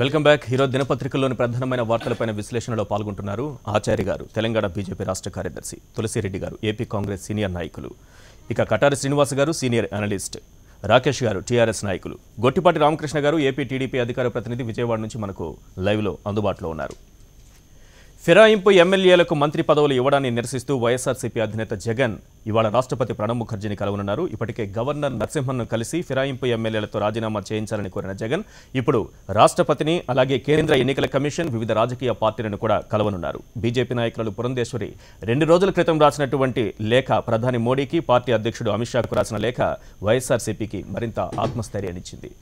Welcome back. ఈరోజు దినపత్రికల్లోని ప్రధానమైన వార్తలపైన విశ్లేషణలో పాల్గొంటున్నారు ఆచార్య గారు, తెలంగాణ బీజేపీ రాష్ట్ర కార్యదర్శి, తులసిరెడ్డి గారు, ఏపీ కాంగ్రెస్ సీనియర్ నాయకులు, ఇక కటారి శ్రీనివాస్ గారు సీనియర్ అనలిస్ట్, రాకేష్ గారు టీఆర్ఎస్ నాయకులు, గొట్టిపాటి రామకృష్ణ గారు ఏపీ టీడీపీ అధికార ప్రతినిధి విజయవాడ నుంచి మనకు లైవ్లో అందుబాటులో ఉన్నారు. ఫిరాయింపు ఎమ్మెల్యేలకు మంత్రి పదవులు ఇవ్వడాన్ని నిరసిస్తూ వైఎస్ఆర్సీపీ అధినేత జగన్ ఇవాళ రాష్ట్రపతి ప్రణబ్ ముఖర్జీని కలవనున్నారు. ఇప్పటికే గవర్నర్ నరసింహన్ను కలిసి ఫిరాయింపు ఎమ్మెల్యేలతో రాజీనామా చేయించాలని కోరిన జగన్ ఇప్పుడు రాష్ట్రపతిని అలాగే కేంద్ర ఎన్నికల కమిషన్ వివిధ రాజకీయ పార్టీలను కూడా కలవనున్నారు. బీజేపీ నాయకులు పురంధేశ్వరి 2 రోజుల క్రితం రాసినటువంటి లేఖ ప్రధాని మోడీకి, పార్టీ అధ్యక్షుడు అమిత్ షాకు రాసిన లేఖ వైఎస్ఆర్సీపీకి మరింత ఆత్మస్థైర్యాన్నిచ్చింది.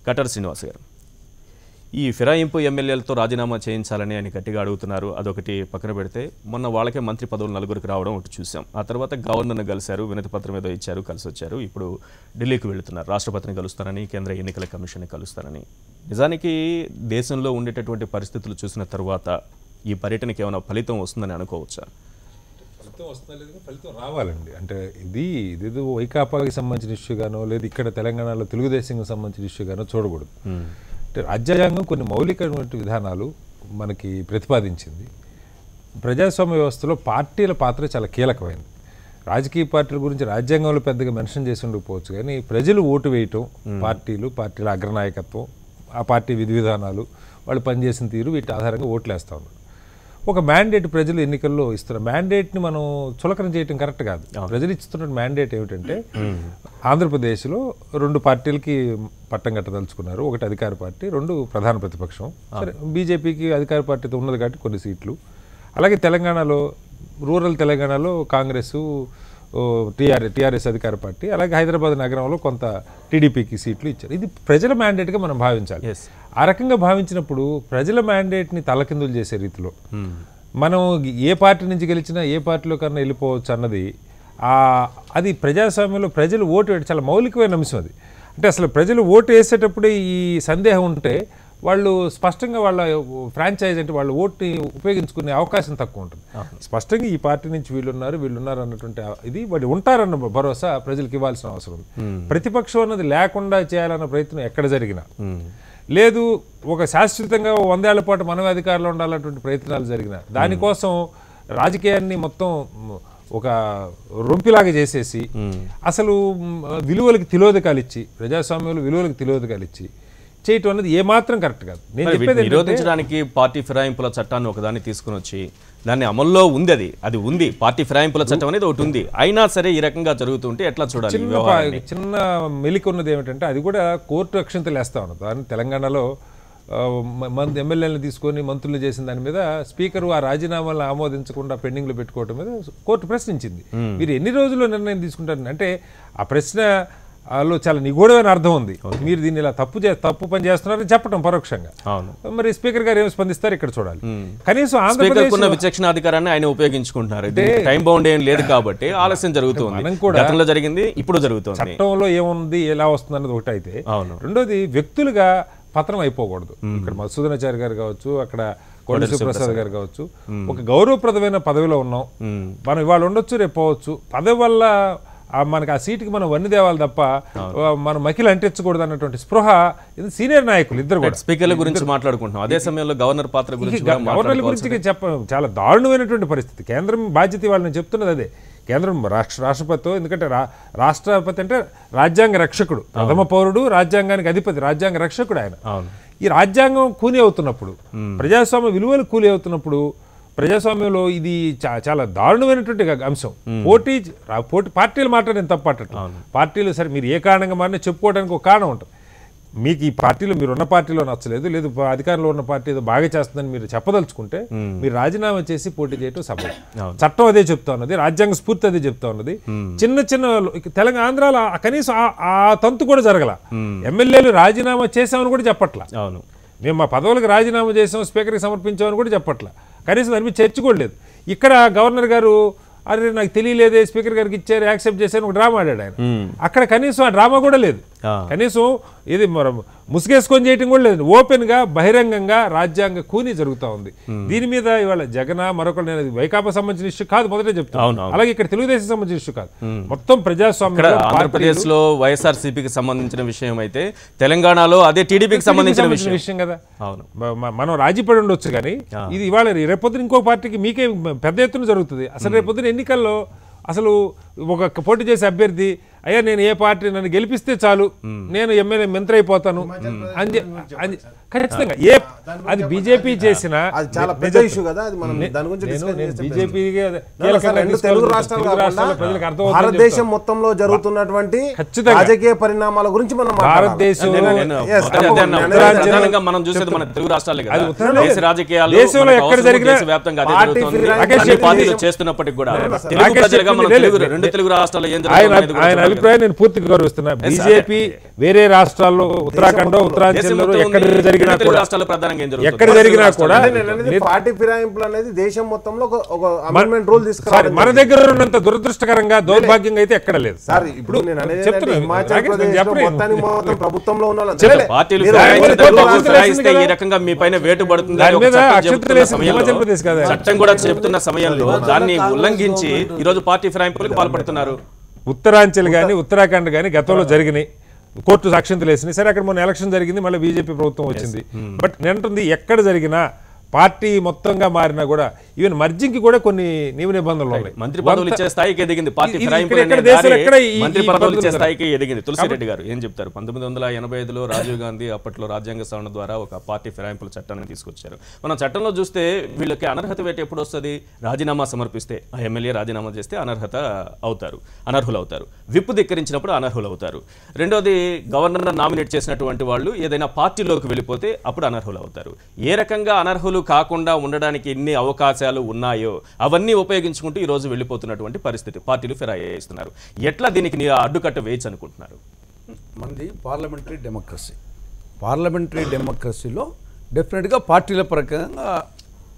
కటారి శ్రీనివాస్ గారు, ఈ ఫిరాయింపు ఎమ్మెల్యేలతో రాజీనామా చేయించాలని ఆయన గట్టిగా అడుగుతున్నారు. అదొకటి పక్కన పెడితే మొన్న వాళ్ళకే మంత్రి పదవులు 4కి రావడం ఒకటి చూసాం. ఆ తర్వాత గవర్నర్ను కలిశారు, వినతి పత్రం ఏదో ఇచ్చారు, కలిసి వచ్చారు. ఇప్పుడు ఢిల్లీకి వెళుతున్నారు, రాష్ట్రపతిని కలుస్తారని, కేంద్ర ఎన్నికల కమిషన్ని కలుస్తారని. నిజానికి దేశంలో ఉండేటటువంటి పరిస్థితులు చూసిన తర్వాత ఈ పర్యటనకి ఏమైనా ఫలితం వస్తుందని అనుకోవచ్చా? ఫలితం వస్తుందా లేదు, ఫలితం రావాలండి. అంటే ఇది వైకాపాకి సంబంధించిన ఇష్యూగానో లేదు ఇక్కడ తెలంగాణలో తెలుగుదేశంకి సంబంధించిన ఇష్యూగానో చూడకూడదు. రాజ్యాంగం కొన్ని మౌలికమైనటువంటి విధానాలు మనకి ప్రతిపాదించింది. ప్రజాస్వామ్య వ్యవస్థలో పార్టీల పాత్ర చాలా కీలకమైనది. రాజకీయ పార్టీల గురించి రాజ్యాంగంలో పెద్దగా మెన్షన్ చేసి ఉండకపోవచ్చు, కానీ ప్రజలు ఓటు వేయటం, పార్టీల అగ్రనాయకత్వం, ఆ పార్టీ విధి విధానాలు, వాళ్ళు పనిచేసిన తీరు, వీటి ఆధారంగా ఓట్లు వేస్తూ ఉన్నారు. ఒక మ్యాండేట్ ప్రజలు ఎన్నికల్లో ఇస్తున్న మ్యాండేట్ని మనం చులకన చేయటం కరెక్ట్ కాదు. ప్రజలు ఇస్తున్న మ్యాండేట్ ఏమిటంటే ఆంధ్రప్రదేశ్లో 2 పార్టీలకి పట్టం కట్టదలుచుకున్నారు. ఒకటి అధికార పార్టీ, 2 ప్రధాన ప్రతిపక్షం. సరే, బీజేపీకి అధికార పార్టీతో ఉన్నది కాబట్టి కొన్ని సీట్లు. అలాగే తెలంగాణలో రూరల్ తెలంగాణలో కాంగ్రెస్, టీఆర్ఎస్ అధికార పార్టీ, అలాగే హైదరాబాద్ నగరంలో కొంత టీడీపీకి సీట్లు ఇచ్చారు. ఇది ప్రజల మ్యాండేట్గా మనం భావించాలి. ఆ రకంగా భావించినప్పుడు ప్రజల మ్యాండేట్ని తలకిందులు చేసే రీతిలో మనం ఏ పార్టీ నుంచి గెలిచినా ఏ పార్టీలో కన్నా వెళ్ళిపోవచ్చు అన్నది అది ప్రజాస్వామ్యంలో ప్రజలు ఓటు వేయడం చాలా మౌలికమైన అంశం. అది అంటే అసలు ప్రజలు ఓటు వేసేటప్పుడే ఈ సందేహం ఉంటే వాళ్ళు స్పష్టంగా వాళ్ళ ఫ్రాంచైజ్ అంటే వాళ్ళ ఓటుని ఉపయోగించుకునే అవకాశం తక్కువ ఉంటుంది. స్పష్టంగా ఈ పార్టీ నుంచి వీళ్ళున్నారు అన్నటువంటి ఇది వాళ్ళు ఉంటారన్న భరోసా ప్రజలకు ఇవ్వాల్సిన అవసరం ఉంది. ప్రతిపక్షం అన్నది లేకుండా చేయాలన్న ప్రయత్నం ఎక్కడ జరిగినా లేదు, ఒక శాశ్వతంగా 100 ఏళ్ల పాటు మనమే అధికారంలో ఉండాలన్నటువంటి ప్రయత్నాలు జరిగినా దానికోసం రాజకీయాన్ని మొత్తం ఒక రొంపిలాగా చేసేసి అసలు విలువలకు తిలోదకాలు ఇచ్చి, ప్రజాస్వామ్యంలో విలువలకు తిలోదకాలు ఇచ్చి చేయటం అనేది ఏమాత్రం కరెక్ట్ కాదు. నేను చెప్పేది నిరోధించడానికి పార్టీ ఫిరాయింపుల చట్టాన్ని ఒకదాన్ని తీసుకుని వచ్చి దాన్ని అమల్లో ఉంది, అది ఉంది, పార్టీ ఫిరాయింపుల చట్టం అనేది ఒకటి ఉంది. అయినా సరే ఈ రకంగా జరుగుతుంటే ఎట్లా చూడాలి? చిన్న మెలిక ఉన్నది ఏమిటంటే అది కూడా కోర్టు అక్షంతలు వేస్తా ఉన్నది. దాన్ని తెలంగాణలో ఎమ్మెల్యేలను తీసుకొని మంత్రులు చేసిన దాని మీద స్పీకర్ ఆ రాజీనామాలను ఆమోదించకుండా పెండింగ్లో పెట్టుకోవడం మీద కోర్టు ప్రశ్నించింది. మీరు ఎన్ని రోజుల్లో నిర్ణయం తీసుకుంటారు అంటే ఆ ప్రశ్నలో చాలా నిగూఢమైన అర్థం ఉంది. మీరు దీన్ని ఇలా తప్పు పని చేస్తున్నారని చెప్పడం పరోక్షంగా. మరి స్పీకర్ గారు ఏమి స్పందిస్తారు ఇక్కడ చూడాలి. కనీసం ఆంధ్రప్రదేశ్ విచక్షణాధికారాన్ని ఆయన ఉపయోగించుకుంటున్నారు. టైం బౌండ్ ఏం లేదు కాబట్టి ఆలస్యం జరుగుతుంది. మనం కూడా గతంలో జరిగింది, ఇప్పుడు జరుగుతుంది. చట్టంలో ఏముంది, ఎలా వస్తుంది అన్నది ఒకటి అయితే, రెండోది వ్యక్తులుగా పత్రం అయిపోకూడదు. ఇక్కడ మధుసూదనాచారి గారు కావచ్చు, అక్కడ కొండ శివప్రసాద్ గారు కావచ్చు, ఒక గౌరవప్రదమైన పదవిలో ఉన్నాం, మనం ఇవాళ ఉండొచ్చు, రేపు పోవచ్చు. పదవి వల్ల మనకి ఆ సీటుకి మనం వన్ని తేవాలి తప్ప మనం మకిలు అంటించకూడదు అన్నటువంటి స్పృహ సీనియర్ నాయకులు ఇద్దరు కూడా. స్పీకర్ల గురించి మాట్లాడుకుంటున్నాం, అదే సమయంలో గవర్నర్ పాత్ర గురించి, గవర్నర్ల గురించి చాలా దారుణమైనటువంటి పరిస్థితి. కేంద్రం బాధ్యత వాళ్ళని చెప్తున్నది అదే. కేంద్రం రాష్ట్రపతితో, ఎందుకంటే రాష్ట్రపతి అంటే రాజ్యాంగ రక్షకుడు, ప్రథమ పౌరుడు, రాజ్యాంగానికి అధిపతి, రాజ్యాంగ రక్షకుడు ఆయన. ఈ రాజ్యాంగం కూలి అవుతున్నప్పుడు, ప్రజాస్వామ్య విలువలు కూలి అవుతున్నప్పుడు, ప్రజాస్వామ్యంలో ఇది చాలా దారుణమైనటువంటి అంశం. పోటీ పార్టీలు మాట్లాడేది తప్పట్టు. పార్టీలు సరే మీరు ఏ కారణంగా మారినా చెప్పుకోవడానికి ఒక కారణం ఉంటుంది. మీకు ఈ పార్టీలో మీరు ఉన్న పార్టీలో నచ్చలేదు, లేదు అధికారంలో ఉన్న పార్టీ ఏదో బాగా చేస్తుందని మీరు చెప్పదలుచుకుంటే మీరు రాజీనామా చేసి పోటీ చేయటం సభ. చట్టం అదే చెప్తా ఉన్నది, రాజ్యాంగ స్ఫూర్తి అదే చెప్తా ఉన్నది. చిన్న తెలంగాణ ఆంధ్రాలో కనీసం ఆ తంతు కూడా జరగల. ఎమ్మెల్యేలు రాజీనామా చేసామని కూడా చెప్పట్లా. మేము మా పదవులకు రాజీనామా చేసాం, స్పీకర్కి సమర్పించామని కూడా చెప్పట్లా. కనీసం దాని మీద చర్చ కూడా లేదు. ఇక్కడ గవర్నర్ గారు అరే నాకు తెలియలేదే, స్పీకర్ గారికి ఇచ్చారు, యాక్సెప్ట్ చేశారు, ఒక డ్రామా ఆడాడు ఆయన. అక్కడ కనీసం ఆ డ్రామా కూడా లేదు. కనీసం ఇది ముసుగేసుకొని చేయటం కూడా లేదు. ఓపెన్ గా బహిరంగంగా రాజ్యాంగ కూని జరుగుతూ ఉంది. దీని మీద ఇవాళ జగన్ మరొకరు, నేను వైకాపా సంబంధించిన ఇష్యూ కాదు, మొదటే చెప్తాను. అలాగే ఇక్కడ తెలుగుదేశం సంబంధించిన ఇష్యూ కాదు, మొత్తం ప్రజాస్వామ్యం. ఆంధ్రప్రదేశ్ లో వైఎస్ఆర్సీపీకి సంబంధించిన విషయం అయితే తెలంగాణలో అదే టీడీపీకి సంబంధించిన విషయం కదా. మనం రాజీపడి ఉండొచ్చు కానీ ఇది ఇవాళ రేపొద్దున ఇంకో పార్టీకి మీకే పెద్ద ఎత్తున జరుగుతుంది. అసలు రేపొద్దున ఎన్నికల్లో అసలు ఒక పోటీ చేసే అభ్యర్థి, అయ్యా నేను ఏ పార్టీ నన్ను గెలిపిస్తే చాలు నేను ఎమ్మెల్యే మంత్రి అయిపోతాను అని ఖచ్చితంగా అది బీజేపీ చేసిన భారతదేశం మొత్తంలో జరుగుతున్నటువంటి రాజకీయ పరిణామాల గురించి మనం భారతదేశం మనం చూసేది మన తెలుగు రాష్ట్రాలు దేశంలో ఎక్కడ జరిగినా చేస్తున్నప్పటికీ కూడా రెండు తెలుగు రాష్ట్రాలు ఆయన అభిప్రాయం నేను పూర్తిగా గౌరవిస్తున్నా. బీజేపీ వేరే రాష్ట్రాల్లో ఉత్తరాఖండ్ ఉత్తరాంచల్లో ఎక్కడ జరిగినా కూడా పార్టీ ఫిరాయింపులు అనేది దేశం మొత్తంలో ఒక అమెండ్మెంట్ రూల్ తీసుకురావాలి. మన దగ్గర ఉన్నంత దురదృష్టకరంగా దౌర్భాగ్యంగా అయితే ఎక్కడ లేదు సార్. ఇప్పుడు నేను అనేది ప్రభుత్వంలో ఉన్న ఈ రకంగా మీ పైన వేటు పడుతుంది చట్టం కూడా చెప్తున్న సమయంలో దాన్ని ఉల్లంఘించి ఈ రోజు పార్టీ ఫిరాయింపులకు పాల్పడుతున్నారు. ఉత్తరాంచల్ కానీ ఉత్తరాఖండ్ కానీ గతంలో జరిగినాయి, కోర్టు సాక్ష్యంతులు వేసినాయి. సరే అక్కడ మొన్న ఎలక్షన్ జరిగింది, మళ్ళీ బీజేపీ ప్రభుత్వం వచ్చింది. బట్ నేనంటుంది ఎక్కడ జరిగినా పార్టీ మొత్తంగా మారినా కూడా ఈవెన్ మర్జింగ్ కి కూడా కొన్ని నియమ నిబంధనలు ఉన్నాయి. మంత్రి పదవులు ఇచ్చే స్థాయికి ఎదిగింది పార్టీ ఫిరాయింపులు మంత్రి పదవులు ఇచ్చే స్థాయికి ఎదిగింది. తులసిరెడ్డి గారు ఏం చెప్తారు? 1985లో రాజీవ్ గాంధీ అప్పట్లో రాజ్యాంగ సవరణ ద్వారా ఒక పార్టీ ఫిరాయింపుల చట్టాన్ని తీసుకొచ్చారు. మనం చట్టంలో చూస్తే వీళ్ళకి అనర్హత వేట ఎప్పుడు వస్తుంది? రాజీనామా సమర్పిస్తే, ఆ ఎమ్మెల్యే రాజీనామా చేస్తే అనర్హులు అవుతారు. విప్పు ధిక్కరించినప్పుడు అనర్హులు అవుతారు. రెండోది గవర్నర్ నామినేట్ చేసినటువంటి వాళ్ళు ఏదైనా పార్టీలోకి వెళ్ళిపోతే అప్పుడు అనర్హులు అవుతారు. ఏ రకంగా అనర్హులు కాకుండా ఉండడానికి ఎన్ని అవకాశాలు ఉన్నాయో అవన్నీ ఉపయోగించుకుంటూ ఈ రోజు వెళ్ళిపోతున్నటువంటి పరిస్థితి, పార్టీలు ఫిరాయిస్తున్నారు. ఎట్లా దీనికి అడ్డుకట్ట వేయచ్చు అనుకుంటున్నారు? మనది పార్లమెంటరీ డెమోక్రసీలో డెఫినెట్గా పార్టీల పరంగా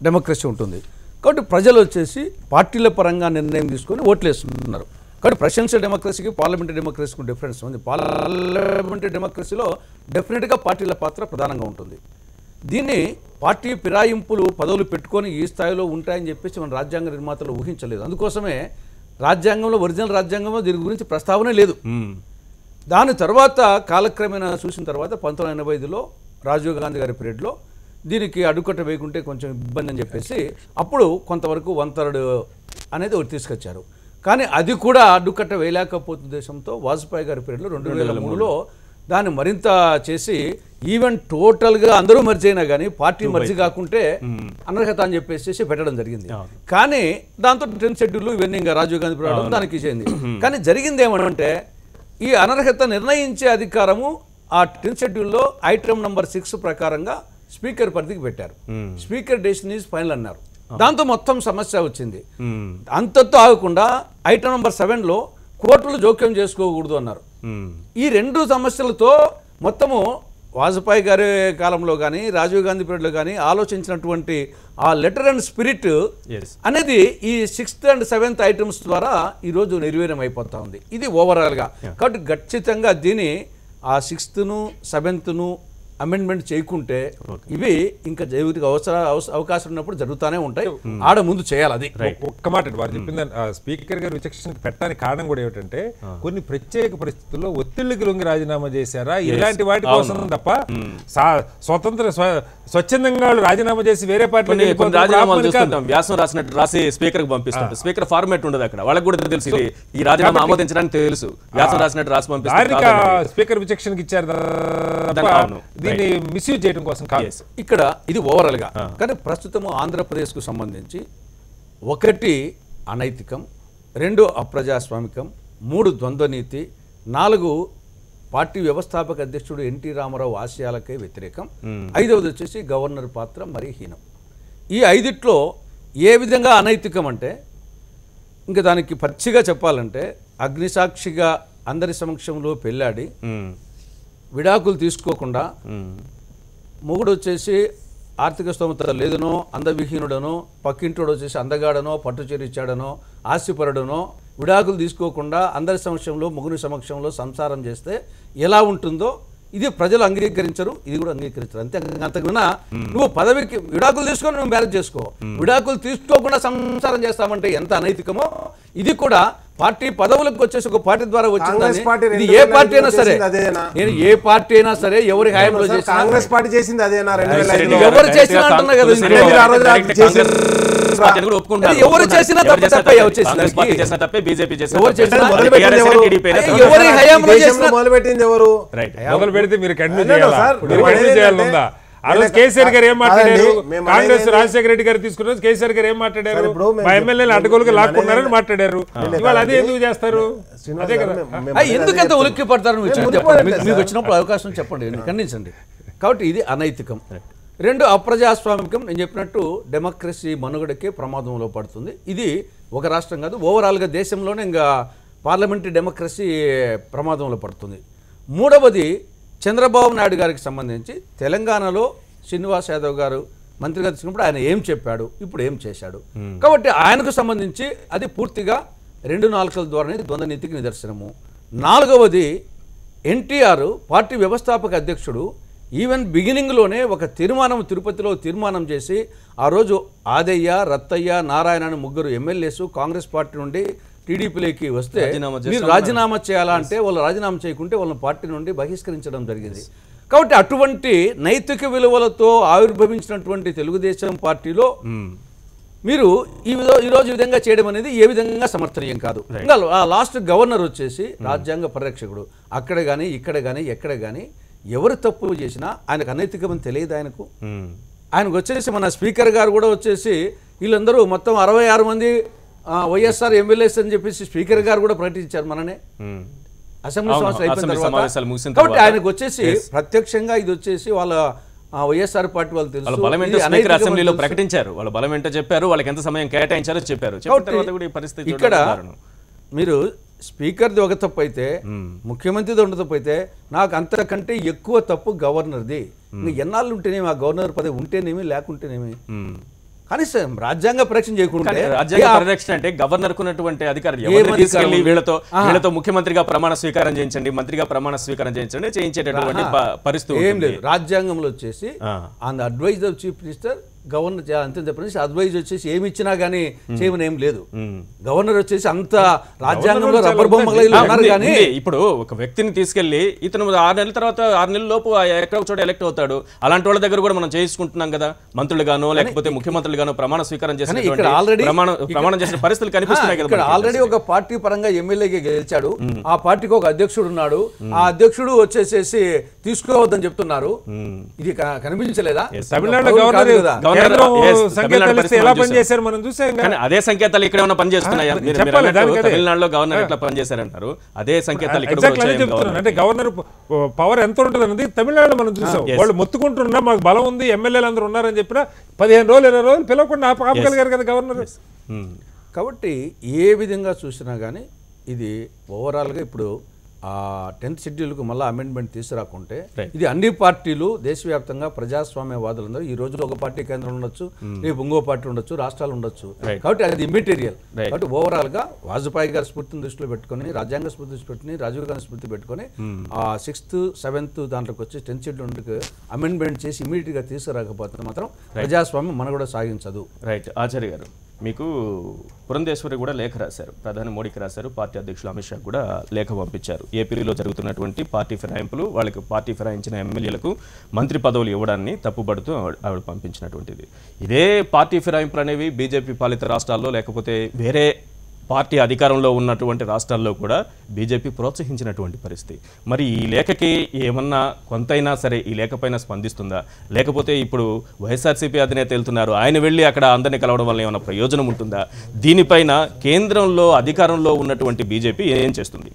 డెమోక్రసీ ఉంటుంది. కాబట్టి ప్రజలు వచ్చేసి పార్టీల పరంగా నిర్ణయం తీసుకొని ఓట్లు వేస్తున్నారు. కాబట్టి ప్రెసిడెన్షియల్ డెమోక్రసీకి పార్లమెంటరీ డెమోక్రసీకి డిఫరెన్స్ ఉంది. పార్లమెంటరీ డెమోక్రసీలో డెఫినెట్గా పార్టీల పాత్ర ప్రధానంగా ఉంటుంది. దీన్ని పార్టీ ఫిరాయింపులు పదవులు పెట్టుకొని ఈ స్థాయిలో ఉంటాయని చెప్పేసి మన రాజ్యాంగ నిర్మాతలు ఊహించలేదు. అందుకోసమే రాజ్యాంగంలో, ఒరిజినల్ రాజ్యాంగంలో దీని గురించి ప్రస్తావనే లేదు. దాని తర్వాత కాలక్రమేణా చూసిన తర్వాత 1985లో రాజీవ్ గాంధీ గారి పీరియడ్లో దీనికి అడ్డుకట్ట వేయకుంటే కొంచెం ఇబ్బంది అని చెప్పేసి అప్పుడు కొంతవరకు 1/3 అనేది ఒకటి తీసుకొచ్చారు. కానీ అది కూడా అడ్డుకట్ట వేయలేకపోతున్న దేశంతో వాజ్పేయి గారి పీరియడ్లో 2003లో దాన్ని మరింత చేసి ఈవెన్ టోటల్గా అందరూ మర్జీ అయినా కానీ పార్టీ మర్జీ కాకుంటే అనర్హత అని చెప్పేసి పెట్టడం జరిగింది. కానీ దాంతో 10 షెడ్యూల్ ఇవన్నీ ఇంకా రాజీవ్ గాంధీ పీరియడ్ దానికి ఇచ్చేయింది. కానీ జరిగింది ఏమంటే ఈ అనర్హత నిర్ణయించే అధికారము ఆ 10 షెడ్యూల్లో ఐటమ్ నంబర్ 6 ప్రకారంగా స్పీకర్ పరిధికి పెట్టారు. స్పీకర్ డెసిషన్ ఈజ్ ఫైనల్ అన్నారు. దాంతో మొత్తం సమస్య వచ్చింది. అంతతో ఆగకుండా ఐటమ్ నంబర్ 7లో కోర్టులు జోక్యం చేసుకోకూడదు అన్నారు. ఈ 2 సమస్యలతో మొత్తము వాజ్పేయి గారి కాలంలో కానీ రాజీవ్ గాంధీ పీరియడ్లో కానీ ఆలోచించినటువంటి ఆ లెటర్ అండ్ స్పిరిట్ అనేది ఈ 6th and 7th ఐటమ్స్ ద్వారా ఈరోజు నిర్వీర్యం అయిపోతా ఉంది. ఇది ఓవరాల్గా. కాబట్టి ఖచ్చితంగా దీన్ని ఆ 6th, 7th అమెండ్మెంట్ చేయకుంటే ఇవి ఇంకా జీవితకు అవకాశం ఉన్నప్పుడు జరుగుతూనే ఉంటాయి. ఆడ ముందు చేయాలి. అది ఒక్క మాట వారు చెప్పింది. స్పీకర్ గారు విచక్షణ పెట్టడానికి కారణం కూడా ఏమిటంటే కొన్ని ప్రత్యేక పరిస్థితుల్లో ఒత్తిళ్లకు లొంగి రాజీనామా చేశారా ఇలాంటి వాటి కోసం తప్ప స్వచ్ఛందంగా వాళ్ళు రాజీనామా చేసి వేరే పార్టీ వ్యాసం రాసి స్పీకర్ కి పంపిస్తారు. స్పీకర్ ఫార్మేట్ ఉండదు అక్కడ. వాళ్ళకి కూడా తెలుసు ఈ రాజీనామా ఆమోదించడానికి తెలుసు. వ్యాసం రాసినట్టు రాసి పంపిస్తారు. స్పీకర్ విచక్షణకి ఇచ్చారు, దీన్ని మిస్యూజ్ చేయడం కోసం కాదు. ఇక్కడ ఇది ఓవరాల్గా. కానీ ప్రస్తుతం ఆంధ్రప్రదేశ్కు సంబంధించి 1 అనైతికం, 2 అప్రజాస్వామికం, 3 ద్వంద్వనీతి, 4 పార్టీ వ్యవస్థాపక అధ్యక్షుడు ఎన్టీ రామారావు ఆశయాలకే వ్యతిరేకం, 5వది వచ్చేసి గవర్నర్ పాత్ర మరీ హీనం. ఈ 5లో ఏ విధంగా అనైతికం అంటే ఇంకా దానికి పచ్చిగా చెప్పాలంటే అగ్నిసాక్షిగా అందరి సమక్షంలో పెళ్ళాడి విడాకులు తీసుకోకుండా మొగుడు వచ్చేసి ఆర్థిక స్తోమత లేదనో, అందవిహీనుడనో, పక్కింటోడు వచ్చేసి అందగాడనో, పట్టుచీర ఇచ్చాడనో, ఆస్తిపరుడనో విడాకులు తీసుకోకుండా అందరి సమక్షంలో, ముగ్గురి సమక్షంలో సంసారం చేస్తే ఎలా ఉంటుందో ఇది ప్రజలు అంగీకరించరు, ఇది కూడా అంగీకరించరు. అంతే. అంతకున్నా నువ్వు పదవికి విడాకులు తీసుకొని నువ్వు మ్యారేజ్ చేసుకో, విడాకులు తీసుకోకుండా సంసారం చేస్తామంటే ఎంత అనైతికమో ఇది కూడా పార్టీ పదవులకు వచ్చేసి ఒక పార్టీ ద్వారా వచ్చిందని. ఇది ఏ పార్టీ అయినా సరే, నేను ఏ పార్టీ అయినా సరే ఎవరి హయాంలో చేసిన కాంగ్రెస్ పార్టీ చేసింది అదేనా? ఎవరు చేసినా అంటున్నా కదా, ఎవరు చేసినా తప్పే ఎవరి హయాంలో చేసిన మొదలుపెట్టింది ఎవరు? మొదలు పెడితే మీరు కంటిన్యూ చేయాలందా? ఆ రోజు కేసీఆర్ గారు ఏం మాట్లాడారు? కాంగ్రెస్ రాజశేఖర రెడ్డి గారు తీసుకున్న రోజు కేసీఆర్ గారు ఏం మాట్లాడారు? మా ఎమ్మెల్యేలు అడ్డగోలుగా లాక్కున్నారని మాట్లాడారు. ఇవాళ అదే ఎందుకు చేస్తారు? అదే కదా, ఎందుకంత ఉలిక్కి పడతారు? మీకు వచ్చినప్పుడు అవకాశం చెప్పండి, ఖండించండి. కాబట్టి ఇది అనైతికం. రెండు, అప్రజాస్వామికం. నేను చెప్పినట్టు డెమోక్రసీ మనుగడకే ప్రమాదంలో పడుతుంది. ఇది ఒక రాష్ట్రం కాదు, ఓవరాల్గా దేశంలోనే ఇంకా పార్లమెంటరీ డెమోక్రసీ ప్రమాదంలో పడుతుంది. మూడవది, చంద్రబాబు నాయుడు గారికి సంబంధించి తెలంగాణలో శ్రీనివాస్ యాదవ్ గారు మంత్రిగా తీసుకున్నప్పుడు ఆయన ఏం చెప్పాడు, ఇప్పుడు ఏం చేశాడు. కాబట్టి ఆయనకు సంబంధించి అది పూర్తిగా 2 నాలుకల ద్వారానే ద్వంద్వ నీతికి నిదర్శనము. నాలుగవది, ఎన్టీఆర్ పార్టీ వ్యవస్థాపక అధ్యక్షుడు ఈవెన్ బిగినింగ్లోనే ఒక తీర్మానం, తిరుపతిలో తీర్మానం చేసి ఆ రోజు ఆదయ్య, రత్తయ్య, నారాయణ అని 3 ఎమ్మెల్యేస్ కాంగ్రెస్ పార్టీ నుండి టీడీపీలోకి వస్తే మీరు రాజీనామా చేయాలా అంటే వాళ్ళు రాజీనామా చేయకుంటే వాళ్ళని పార్టీ నుండి బహిష్కరించడం జరిగింది. కాబట్టి అటువంటి నైతిక విలువలతో ఆవిర్భవించినటువంటి తెలుగుదేశం పార్టీలో మీరు ఈరోజు విధంగా చేయడం అనేది ఏ విధంగా సమర్థనీయం కాదు. ఇంకా లాస్ట్ గవర్నర్ వచ్చేసి రాజ్యాంగ పరిరక్షకుడు. అక్కడ కానీ ఇక్కడ కానీ ఎక్కడ కానీ ఎవరు తప్పు చేసినా ఆయనకు అనైతికమని తెలియదు. ఆయనకు వచ్చేసి మన స్పీకర్ గారు కూడా వచ్చేసి వీళ్ళందరూ మొత్తం 66 మంది వైఎస్ఆర్ ఎమ్మెల్యేస్ అని చెప్పేసి స్పీకర్ గారు కూడా ప్రకటించారు మననే అసెంబ్లీ సమావేశాలు అయిపోయిన తర్వాత. కాబట్టి ఆయనకు వచ్చేసి ప్రత్యక్షంగా ఇది వచ్చేసి వాళ్ళ వైఎస్ఆర్ పార్టీ వాళ్ళు తెలుసు, అసెంబ్లీలో ప్రకటించారు, వాళ్ళ బలం ఏంటో చెప్పారు, వాళ్ళకి ఎంత సమయం కేటాయించారో చెప్పారు. ఇక్కడ మీరు స్పీకర్ది ఒక తప్పు అయితే, ముఖ్యమంత్రిది ఒక తప్పు అయితే, నాకు అంతకంటే ఎక్కువ తప్పు గవర్నర్ది. ఎన్నాళ్ళు ఉంటేనేమి, ఆ గవర్నర్ పదవి ఉంటేనేమి లేకుంటేనేమి, కనీసం రాజ్యాంగ పరిరక్షణ చేయకుండా. రాజ్యాంగ పరిరక్షణ అంటే గవర్నర్ కున్నటువంటి అధికారులు వీళ్ళతో ముఖ్యమంత్రిగా ప్రమాణ స్వీకారం చేయించండి, మంత్రిగా ప్రమాణ స్వీకారం చేయించేటటువంటి పరిస్థితి ఏం లేదు. రాజ్యాంగంలో వచ్చేసి on the advise of chief minister governor అంతే చెప్పేసి అడ్వైజ్ వచ్చేసి ఏమి ఇచ్చినా గానీ చేయమని ఏం లేదు. గవర్నర్ వచ్చేసి అంత రాజ్యాంగంలో రబ్బర్ బొమ్మలు ఉన్నారు. కానీ ఇప్పుడు ఒక వ్యక్తిని తీసుకెళ్లి ఇతను 6 నెలల తర్వాత 6 నెలల లోపు ఎక్కడ చోట ఎలక్ట్ అవుతాడు, అలాంటి వాళ్ళ దగ్గర కూడా మనం చేసుకుంటున్నాం కదా, మంత్రులుగానో లేకపోతే ముఖ్యమంత్రులుగానో ప్రమాణ స్వీకారం చేసిన ప్రమాణం చేసిన పరిస్థితులు కనిపిస్తున్నాయి కదా. ఇక్కడ ఆల్రెడీ ఒక పార్టీ పరంగా ఎమ్మెల్యేగా గెలిచాడు, ఆ పార్టీకి ఒక అధ్యక్షుడు ఉన్నాడు, ఆ అధ్యక్షుడు వచ్చేసేసి తీసుకోవద్దని చెప్తున్నారు. ఇది కనిపించలేదా? తమిళనాడు గవర్నర్ ఎలా పనిచేశారు మనం చూసాం. అదే సంకేతాలు ఇక్కడ ఏమైనా పనిచేస్తున్నాయా? తమిళనాడులో గవర్నర్ ఎట్లా పనిచేశారంటారు, అదే సంకేతాలు ఇక్కడ. అంటే గవర్నర్ పవర్ ఎంత ఉంటుంది అన్నది తమిళనాడులో మనం చూసాం. వాళ్ళు మొత్తుకుంటున్నా మాకు బలం ఉంది, ఎమ్మెల్యేలు అందరూ ఉన్నారని చెప్పినా 15 రోజులు 20 రోజులు పిలవకుండా ఆపగలిగారు కదా గవర్నర్. కాబట్టి ఏ విధంగా చూసినా కానీ ఇది ఓవరాల్గా ఇప్పుడు ఆ 10th షెడ్యూల్కు మళ్ళీ అమెండ్మెంట్ తీసుకురాకుంటే ఇది అన్ని పార్టీలు దేశవ్యాప్తంగా ప్రజాస్వామ్యవాదులందరూ ఈ రోజులో ఒక పార్టీ కేంద్రం ఉండొచ్చు, రేపు ఇంకో పార్టీ ఉండొచ్చు, రాష్ట్రాలు ఉండొచ్చు. కాబట్టి అది ఇమ్మెటీరియల్. కాబట్టి ఓవరాల్ గా వాజ్పేయి గారి స్ఫూర్తిని దృష్టిలో పెట్టుకుని, రాజ్యాంగ స్ఫూర్తి దృష్టి పెట్టుకుని, రాజీవ్ గాంధీ స్ఫూర్తి పెట్టుకుని ఆ 6th 7th దాంట్లోకి వచ్చి 10th షెడ్యూల్కి అమెండ్మెంట్ చేసి ఇమీడియట్ గా తీసుకురాకపోతే మాత్రం ప్రజాస్వామ్యం మన కూడా సాగించదు. రైట్. ఆచార్య గారు, మీకు పురంధేశ్వరి కూడా లేఖ రాశారు, ప్రధాని మోడీకి రాశారు, పార్టీ అధ్యక్షులు అమిత్ షా కూడా లేఖ పంపించారు. ఏపీలో జరుగుతున్నటువంటి పార్టీ ఫిరాయింపులు, వాళ్ళకి పార్టీ ఫిరాయించిన ఎమ్మెల్యేలకు మంత్రి పదవులు ఇవ్వడాన్ని తప్పుపడుతూ ఆవిడ పంపించినటువంటిది. ఇదే పార్టీ ఫిరాయింపులు అనేవి బీజేపీ పాలిత రాష్ట్రాల్లో లేకపోతే వేరే పార్టీ అధికారంలో ఉన్నటువంటి రాష్ట్రాల్లో కూడా బీజేపీ ప్రోత్సహించినటువంటి పరిస్థితి. మరి ఈ లేఖకి ఏమన్నా కొంతైనా సరే ఈ లేఖ పైన స్పందిస్తుందా, లేకపోతే ఇప్పుడు వైఎస్ఆర్సీపీ అధినేత వెళ్తున్నారు, ఆయన వెళ్ళి అక్కడ అందరినీ కలవడం వల్ల ఏమైనా ప్రయోజనం ఉంటుందా? దీనిపైన కేంద్రంలో అధికారంలో ఉన్నటువంటి బీజేపీ ఏం చేస్తుంది?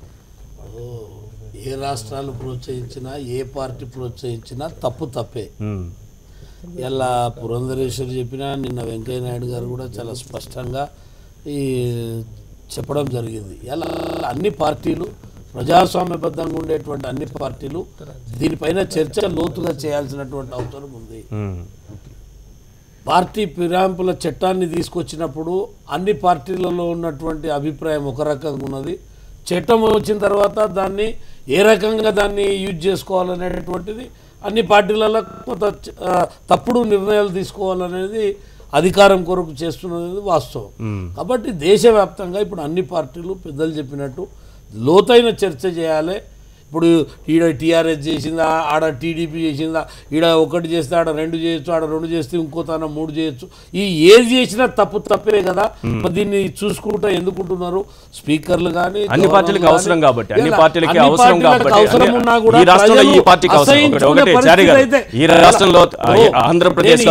ఏ రాష్ట్రాలు ప్రోత్సహించినా, ఏ పార్టీ ప్రోత్సహించినా తప్పే. ఇలా పురంధరేశ్వరి చెప్పినా, నిన్న వెంకయ్య నాయుడు గారు కూడా చాలా స్పష్టంగా ఈ చెప్పడం జరిగింది. ఇలా అన్ని పార్టీలు, ప్రజాస్వామ్యబద్ధంగా ఉండేటువంటి అన్ని పార్టీలు దీనిపైన చర్చ లోతుగా చేయాల్సినటువంటి అవసరం ఉంది. పార్టీ ఫిరాయింపుల చట్టాన్ని తీసుకొచ్చినప్పుడు అన్ని పార్టీలలో ఉన్నటువంటి అభిప్రాయం ఒక రకంగా ఉన్నది. చట్టం వచ్చిన తర్వాత దాన్ని ఏ రకంగా దాన్ని యూజ్ చేసుకోవాలనేటువంటిది అన్ని పార్టీలలో కొంత తప్పుడు నిర్ణయాలు తీసుకోవాలనేది అధికారం కొరకు చేస్తున్నది వాస్తవం. కాబట్టి దేశవ్యాప్తంగా ఇప్పుడు అన్ని పార్టీలు పెద్దలు చెప్పినట్టు లోతైన చర్చ చేయాలి. ఇప్పుడు ఈడ టీఆర్ఎస్ చేసిందా, ఆడ టీడీపీ చేసిందా, ఈడ ఒకటి చేస్తే ఆడ 2 చేయొచ్చు, ఆడ 2 చేస్తే ఇంకో తన 3 చేయొచ్చు. ఈ ఏది చేసినా తప్పే కదా. దీన్ని చూసుకుంటా ఎందుకుంటున్నారు స్పీకర్లు కానీ అన్ని పార్టీలకు అవసరం కాబట్టి అన్ని పార్టీలకి అవసరం కాబట్టి ఈ రాష్ట్రంలో ఈ పార్టీకి అవసరం ఒకటే జారీ గారు ఈ రాష్ట్రంలో ఆంధ్రప్రదేశ్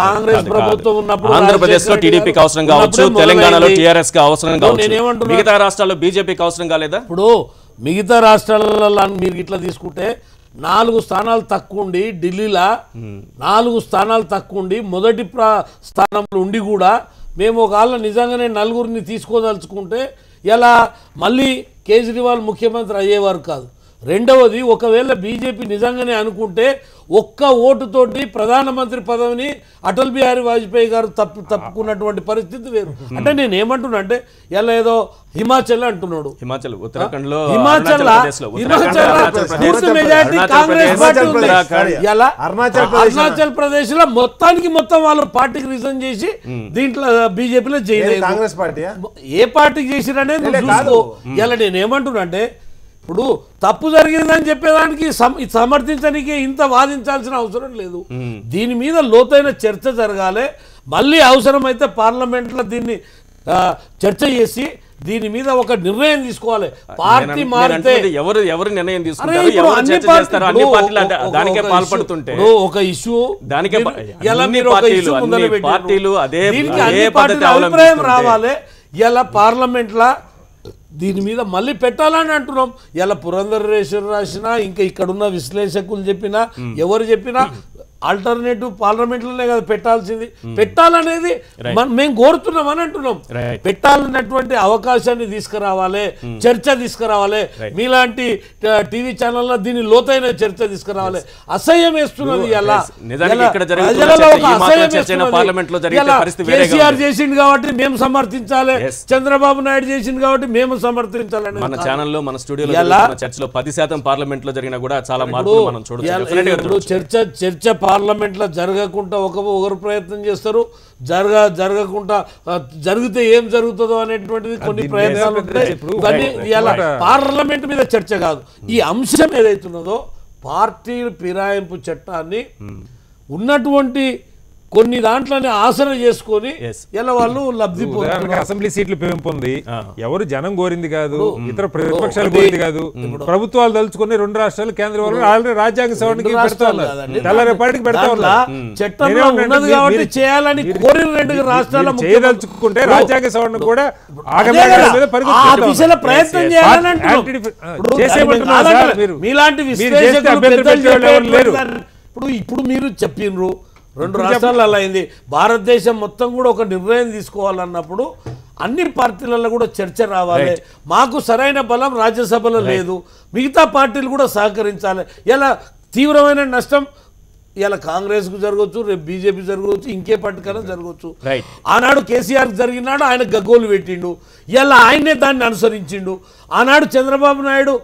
కాంగ్రెస్ ప్రభుత్వం ఉన్నప్పుడు ఆంధ్రప్రదేశ్ లో టీడీపీకి అవసరం కావచ్చు, తెలంగాణలో టీఆర్ఎస్ కి అవసరం కావచ్చు, మిగతా రాష్ట్రాల్లో బీజేపీకి అవసరం కాలేదా? ఇప్పుడు మిగతా రాష్ట్రాలలో మీరు ఇట్లా తీసుకుంటే 4 స్థానాలు తక్కువ ఉండి ఢిల్లీలో 4 స్థానాలు తక్కువ ఉండి మొదటి స్థానంలో ఉండి కూడా మేము ఒకవేళ నిజంగానే 4 తీసుకోదలుచుకుంటే ఇలా మళ్ళీ కేజ్రీవాల్ ముఖ్యమంత్రి అయ్యేవారు కాదు. రెండవది, ఒకవేళ బీజేపీ నిజంగానే అనుకుంటే ఒక్క ఓటుతోటి ప్రధానమంత్రి పదవిని అటల్ బిహారీ వాజ్పేయి గారు తప్పుకున్నటువంటి పరిస్థితి వేరు. అంటే నేను ఏమంటున్నా అంటే ఇలా ఏదో హిమాచల్ అంటున్నాడు, హిమాచల్ ఉత్తరాఖండ్ లో మెజారిటీ కాంగ్రెస్ పార్టీ ఉంది. ఇలా అరుణాచల్ ప్రదేశ్ లో మొత్తం వాళ్ళు పార్టీకి రిజైన్ చేసి దీంట్లో బీజేపీలో చేయలేదు. కాంగ్రెస్ పార్టీ ఏ పార్టీకి చేసిరనేది చూసుకో. ఇలా నేను ఏమంటున్నా అంటే ఇప్పుడు తప్పు జరిగిందని చెప్పేదానికి సమర్థించడానికి ఇంత వాదించాల్సిన అవసరం లేదు. దీని మీద లోతైన చర్చ జరగాలి. మళ్ళీ అవసరమైతే పార్లమెంట్లో దీన్ని చర్చ చేసి దీని మీద ఒక నిర్ణయం తీసుకోవాలి. పార్టీ మారితే ఎవరు నిర్ణయం తీసుకుంటారు, ఎవరు చర్చ చేస్తారు, అన్ని పార్టీలు దానికే పాల్పడుతుంటే ఒక ఇష్యూ దానికే పార్టీలు అదే అభిప్రాయం రావాలి. ఇలా పార్లమెంట్లో దీని మీద మళ్ళీ పెట్టాలని అంటున్నాం. ఇలా పురంధరేశ్వర్ రాసినా ఇంకా ఇక్కడున్న విశ్లేషకులు చెప్పినా ఎవరు చెప్పినా ఆల్టర్నేటివ్ పార్లమెంట్లోనే కదా పెట్టాల్సింది. పెట్టాలనేది మేము కోరుతున్నామని అంటున్నాం. పెట్టాలన్నటువంటి అవకాశాన్ని తీసుకురావాలి, చర్చ తీసుకురావాలి. మీలాంటి టీవీ ఛానల్లో దీని లోతైన చర్చ తీసుకురావాలి. అసహ్యం వేస్తున్నది కేసీఆర్ చేసిండు కాబట్టి మేము సమర్థించాలి, చంద్రబాబు నాయుడు చేసిండు కాబట్టి మేము సమర్థించాలని మన ఛానల్లో మన స్టూడియోలో చర్చలో 10% పార్లమెంట్ లో జరిగినా కూడా చాలా మార్పులు మనం చూడొచ్చు. చర్చ పార్లమెంట్ లో జరగకుండా ఒకరు ప్రయత్నం చేస్తారు, జరగకుండా జరిగితే ఏం జరుగుతుందో అనేటువంటిది కొన్ని ప్రయత్నాలు ఉంటాయి. పార్లమెంట్ మీద చర్చ కాదు, ఈ అంశం ఏదైతున్నదో పార్టీ ఫిరాయింపు చట్టాన్ని ఉన్నటువంటి కొన్ని దాంట్లోనే ఆసన చేసుకొని ఇలా వాళ్ళు లబ్ధి పొందుతున్నారు. అసెంబ్లీ సీట్లు పెంపొంది ఎవరు జనం కోరింది కాదు, ఇతర ప్రతిపక్షాలు కోరింది కాదు. ప్రభుత్వాలు తలుచుకుని 2 రాష్ట్రాలు కేంద్ర ఆల్రెడీ రాజ్యాంగ సవరణకి పెడతా ఉన్నారు, తెల్లరేపాటికి పెడతా ఉన్నారు. చట్టంలో ఉన్నది కాబట్టి చేయాలని కోరిన 2 రాష్ట్రాల చేయదలుచుకుంటే రాజ్యాంగ సవరణ కూడా ప్రయత్నం చేయాలని మీలాంటి ఇప్పుడు మీరు చెప్పినరు 2 రాష్ట్రాలు అలా అయింది. భారతదేశం మొత్తం కూడా ఒక నిర్ణయం తీసుకోవాలన్నప్పుడు అన్ని పార్టీలలో కూడా చర్చ రావాలి. మాకు సరైన బలం రాజ్యసభలో లేదు, మిగతా పార్టీలు కూడా సహకరించాలి. ఇలా తీవ్రమైన నష్టం ఇలా కాంగ్రెస్కు జరగవచ్చు, రేపు బీజేపీ జరగవచ్చు, ఇంకే పార్టీకైనా జరగవచ్చు. ఆనాడు కేసీఆర్ జరిగినాడు ఆయన గగ్గోలు పెట్టిండు, ఇలా ఆయనే దాన్ని అనుసరించిండు. ఆనాడు చంద్రబాబు నాయుడు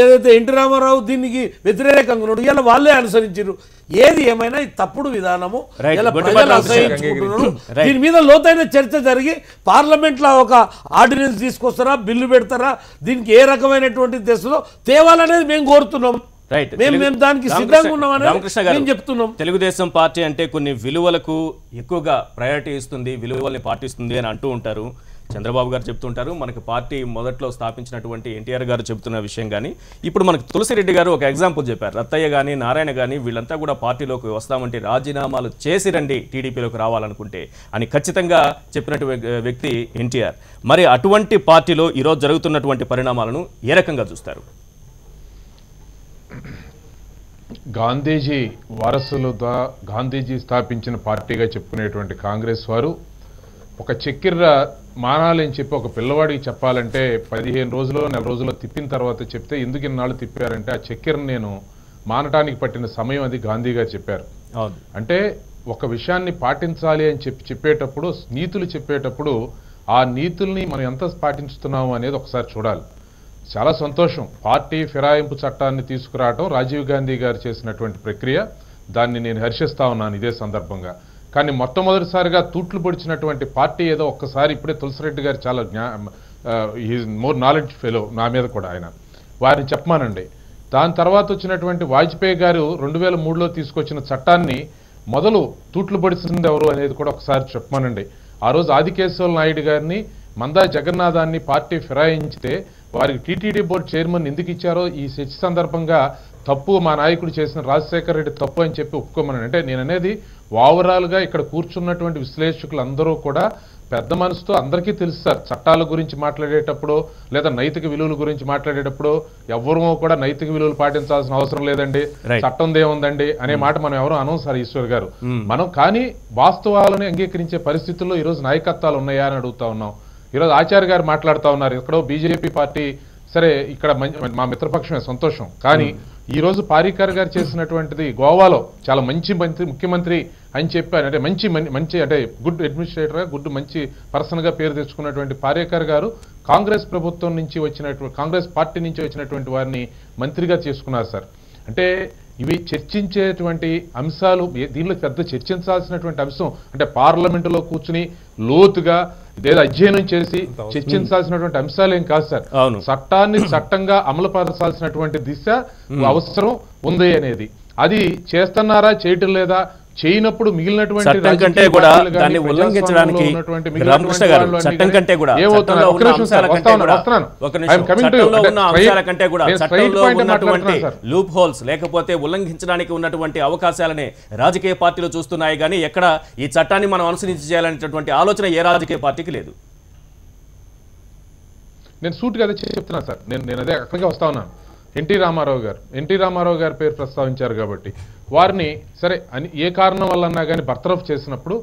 ఏదైతే ఎన్టీ రామారావు దీనికి వ్యతిరేకంగా ఉన్నాడు, ఇలా వాళ్ళే అనుసరించారు. ఏది ఏమైనా ఈ తప్పుడు విధానము ఇలా ప్రజలు అసహించుకుంటున్నారు. దీని మీద లోతైన చర్చ జరిగి పార్లమెంట్లో ఒక ఆర్డినెన్స్ తీసుకొస్తారా, బిల్లు పెడతారా, దీనికి ఏ రకమైనటువంటి తెస్తుందో తేవాలనేది మేము కోరుతున్నాం. దానికి సిద్ధంగా ఉన్నామని చెప్తున్నాం. తెలుగుదేశం పార్టీ అంటే కొన్ని విలువలకు ఎక్కువగా ప్రయారిటీ ఇస్తుంది, విలువల్ని పాటిస్తుంది అని అంటూ ఉంటారు. చంద్రబాబు గారు చెప్తుంటారు, మనకి పార్టీ మొదట్లో స్థాపించినటువంటి ఎన్టీఆర్ గారు చెప్తున్న విషయం కానీ ఇప్పుడు మనకు తులసిరెడ్డి గారు ఒక ఎగ్జాంపుల్ చెప్పారు. రత్తయ్య కానీ నారాయణ కానీ వీళ్ళంతా కూడా పార్టీలోకి వస్తామంటే రాజీనామాలు చేసి రండి టీడీపీలోకి రావాలనుకుంటే అని ఖచ్చితంగా చెప్పినట్టు వ్యక్తి ఎన్టీఆర్. మరి అటువంటి పార్టీలో ఈరోజు జరుగుతున్నటువంటి పరిణామాలను ఏ రకంగా చూస్తారు? గాంధీజీ వారసులుగా గాంధీజీ స్థాపించిన పార్టీగా చెప్పుకునేటువంటి కాంగ్రెస్ వారు ఒక చక్కెర మానాలని చెప్పి ఒక పిల్లవాడికి చెప్పాలంటే 15 రోజులు 4 రోజుల్లో తిప్పిన తర్వాత చెప్తే ఎందుకు ఇన్నాళ్ళు తిప్పారంటే ఆ చక్కెరను నేను మానటానికి పట్టిన సమయం అది గాంధీ గారు చెప్పారు. అవును. అంటే ఒక విషయాన్ని పాటించాలి అని చెప్పేటప్పుడు, నీతులు చెప్పేటప్పుడు ఆ నీతుల్ని మనం ఎంత పాటిస్తున్నాము అనేది ఒకసారి చూడాలి. చాలా సంతోషం, పార్టీ ఫిరాయింపు చట్టాన్ని తీసుకురావడం రాజీవ్ గాంధీ గారు చేసినటువంటి ప్రక్రియ, దాన్ని నేను హర్షిస్తా ఉన్నాను ఇదే సందర్భంగా. కానీ మొట్టమొదటిసారిగా తూట్లు పొడిచినటువంటి పార్టీ ఏదో ఒక్కసారి ఇప్పుడే తులసిరెడ్డి గారు చాలా మోర్ నాలెడ్జ్ ఫెలో నా మీద కూడా, ఆయన వారిని చెప్పమానండి. దాని తర్వాత వచ్చినటువంటి వాజ్పేయి గారు 2003లో తీసుకొచ్చిన చట్టాన్ని మొదలు తూట్లు పొడిచింది ఎవరు అనేది కూడా ఒకసారి చెప్పమానండి. ఆ రోజు ఆదికేశవ నాయుడు గారిని, మందా జగన్నాథాన్ని పార్టీ ఫిరాయించితే వారికి టీటీడీ బోర్డు చైర్మన్ ఎందుకు ఇచ్చారో ఈ చర్చ సందర్భంగా తప్పు మా నాయకుడు చేసిన రాజశేఖర రెడ్డి తప్పు అని చెప్పి ఒప్పుకోమని. అంటే నేను అనేది ఓవరాల్గా ఇక్కడ కూర్చున్నటువంటి విశ్లేషకులు అందరూ కూడా పెద్ద మనసుతో అందరికీ తెలుసు సార్, చట్టాల గురించి మాట్లాడేటప్పుడు లేదా నైతిక విలువల గురించి మాట్లాడేటప్పుడు ఎవరూ కూడా నైతిక విలువలు పాటించాల్సిన అవసరం లేదండి, చట్టం దేముందండి అనే మాట మనం ఎవరూ అనం సార్ ఈశ్వర్ గారు. మనం కానీ వాస్తవాలను అంగీకరించే పరిస్థితుల్లో ఈరోజు నాయకత్వాలు ఉన్నాయా అని అడుగుతా ఉన్నాం. ఈరోజు ఆచార్య గారు మాట్లాడుతూ ఉన్నారు, ఎక్కడో బీజేపీ పార్టీ, సరే ఇక్కడ మా మిత్రపక్షమే సంతోషం, కానీ ఈరోజు పారీకర్ గారు చేసినటువంటిది గోవాలో చాలా మంచి ముఖ్యమంత్రి అని చెప్పారు. అంటే మంచి అంటే గుడ్ అడ్మినిస్ట్రేటర్గా, మంచి పర్సన్గా పేరు తెచ్చుకున్నటువంటి పారీకర్ గారు కాంగ్రెస్ ప్రభుత్వం నుంచి వచ్చినటువంటి, కాంగ్రెస్ పార్టీ నుంచి వచ్చినటువంటి వారిని మంత్రిగా చేసుకున్నారు సార్. అంటే ఇవి చర్చించేటువంటి అంశాలు, దీనిలో పెద్ద చర్చించాల్సినటువంటి అంశం అంటే పార్లమెంటులో కూర్చుని లోతుగా ఇదేదో అధ్యయనం చేసి చర్చించాల్సినటువంటి అంశాలు ఏం కాదు సార్. చట్టాన్ని చట్టంగా అమలుపరచాల్సినటువంటి దిశ అవసరం ఉంది అనేది, అది చేస్తున్నారా చేయటం లేదా, చేయనప్పుడు మిగిలినటువంటి చట్టం కంటే కూడా దాన్ని ఉల్లంఘించడానికి రామకృష్ణ గారు చట్టం కంటే కూడా చట్టంలో ఉన్న అంశాల కంటే కూడా చట్టంలో ఉన్నటువంటి లూప్ హోల్స్ లేకపోతే ఉల్లంఘించడానికి ఉన్నటువంటి అవకాశాలనే రాజకీయ పార్టీలు చూస్తున్నాయి, కానీ ఎక్కడ ఈ చట్టాన్ని మనం అనుసరించి చేయాలనేటటువంటి ఆలోచన ఏ రాజకీయ పార్టీకి లేదు. నేను సూటిగా అదే చెప్తున్నాను సార్, నేను అదే అక్కడికే వస్తా ఉన్నాను. ఎన్టీ రామారావు గారి పేరు ప్రస్తావించారు కాబట్టి వారిని సరే అని ఏ కారణం వల్లన్నా కానీ బర్తరఫ్ చేసినప్పుడు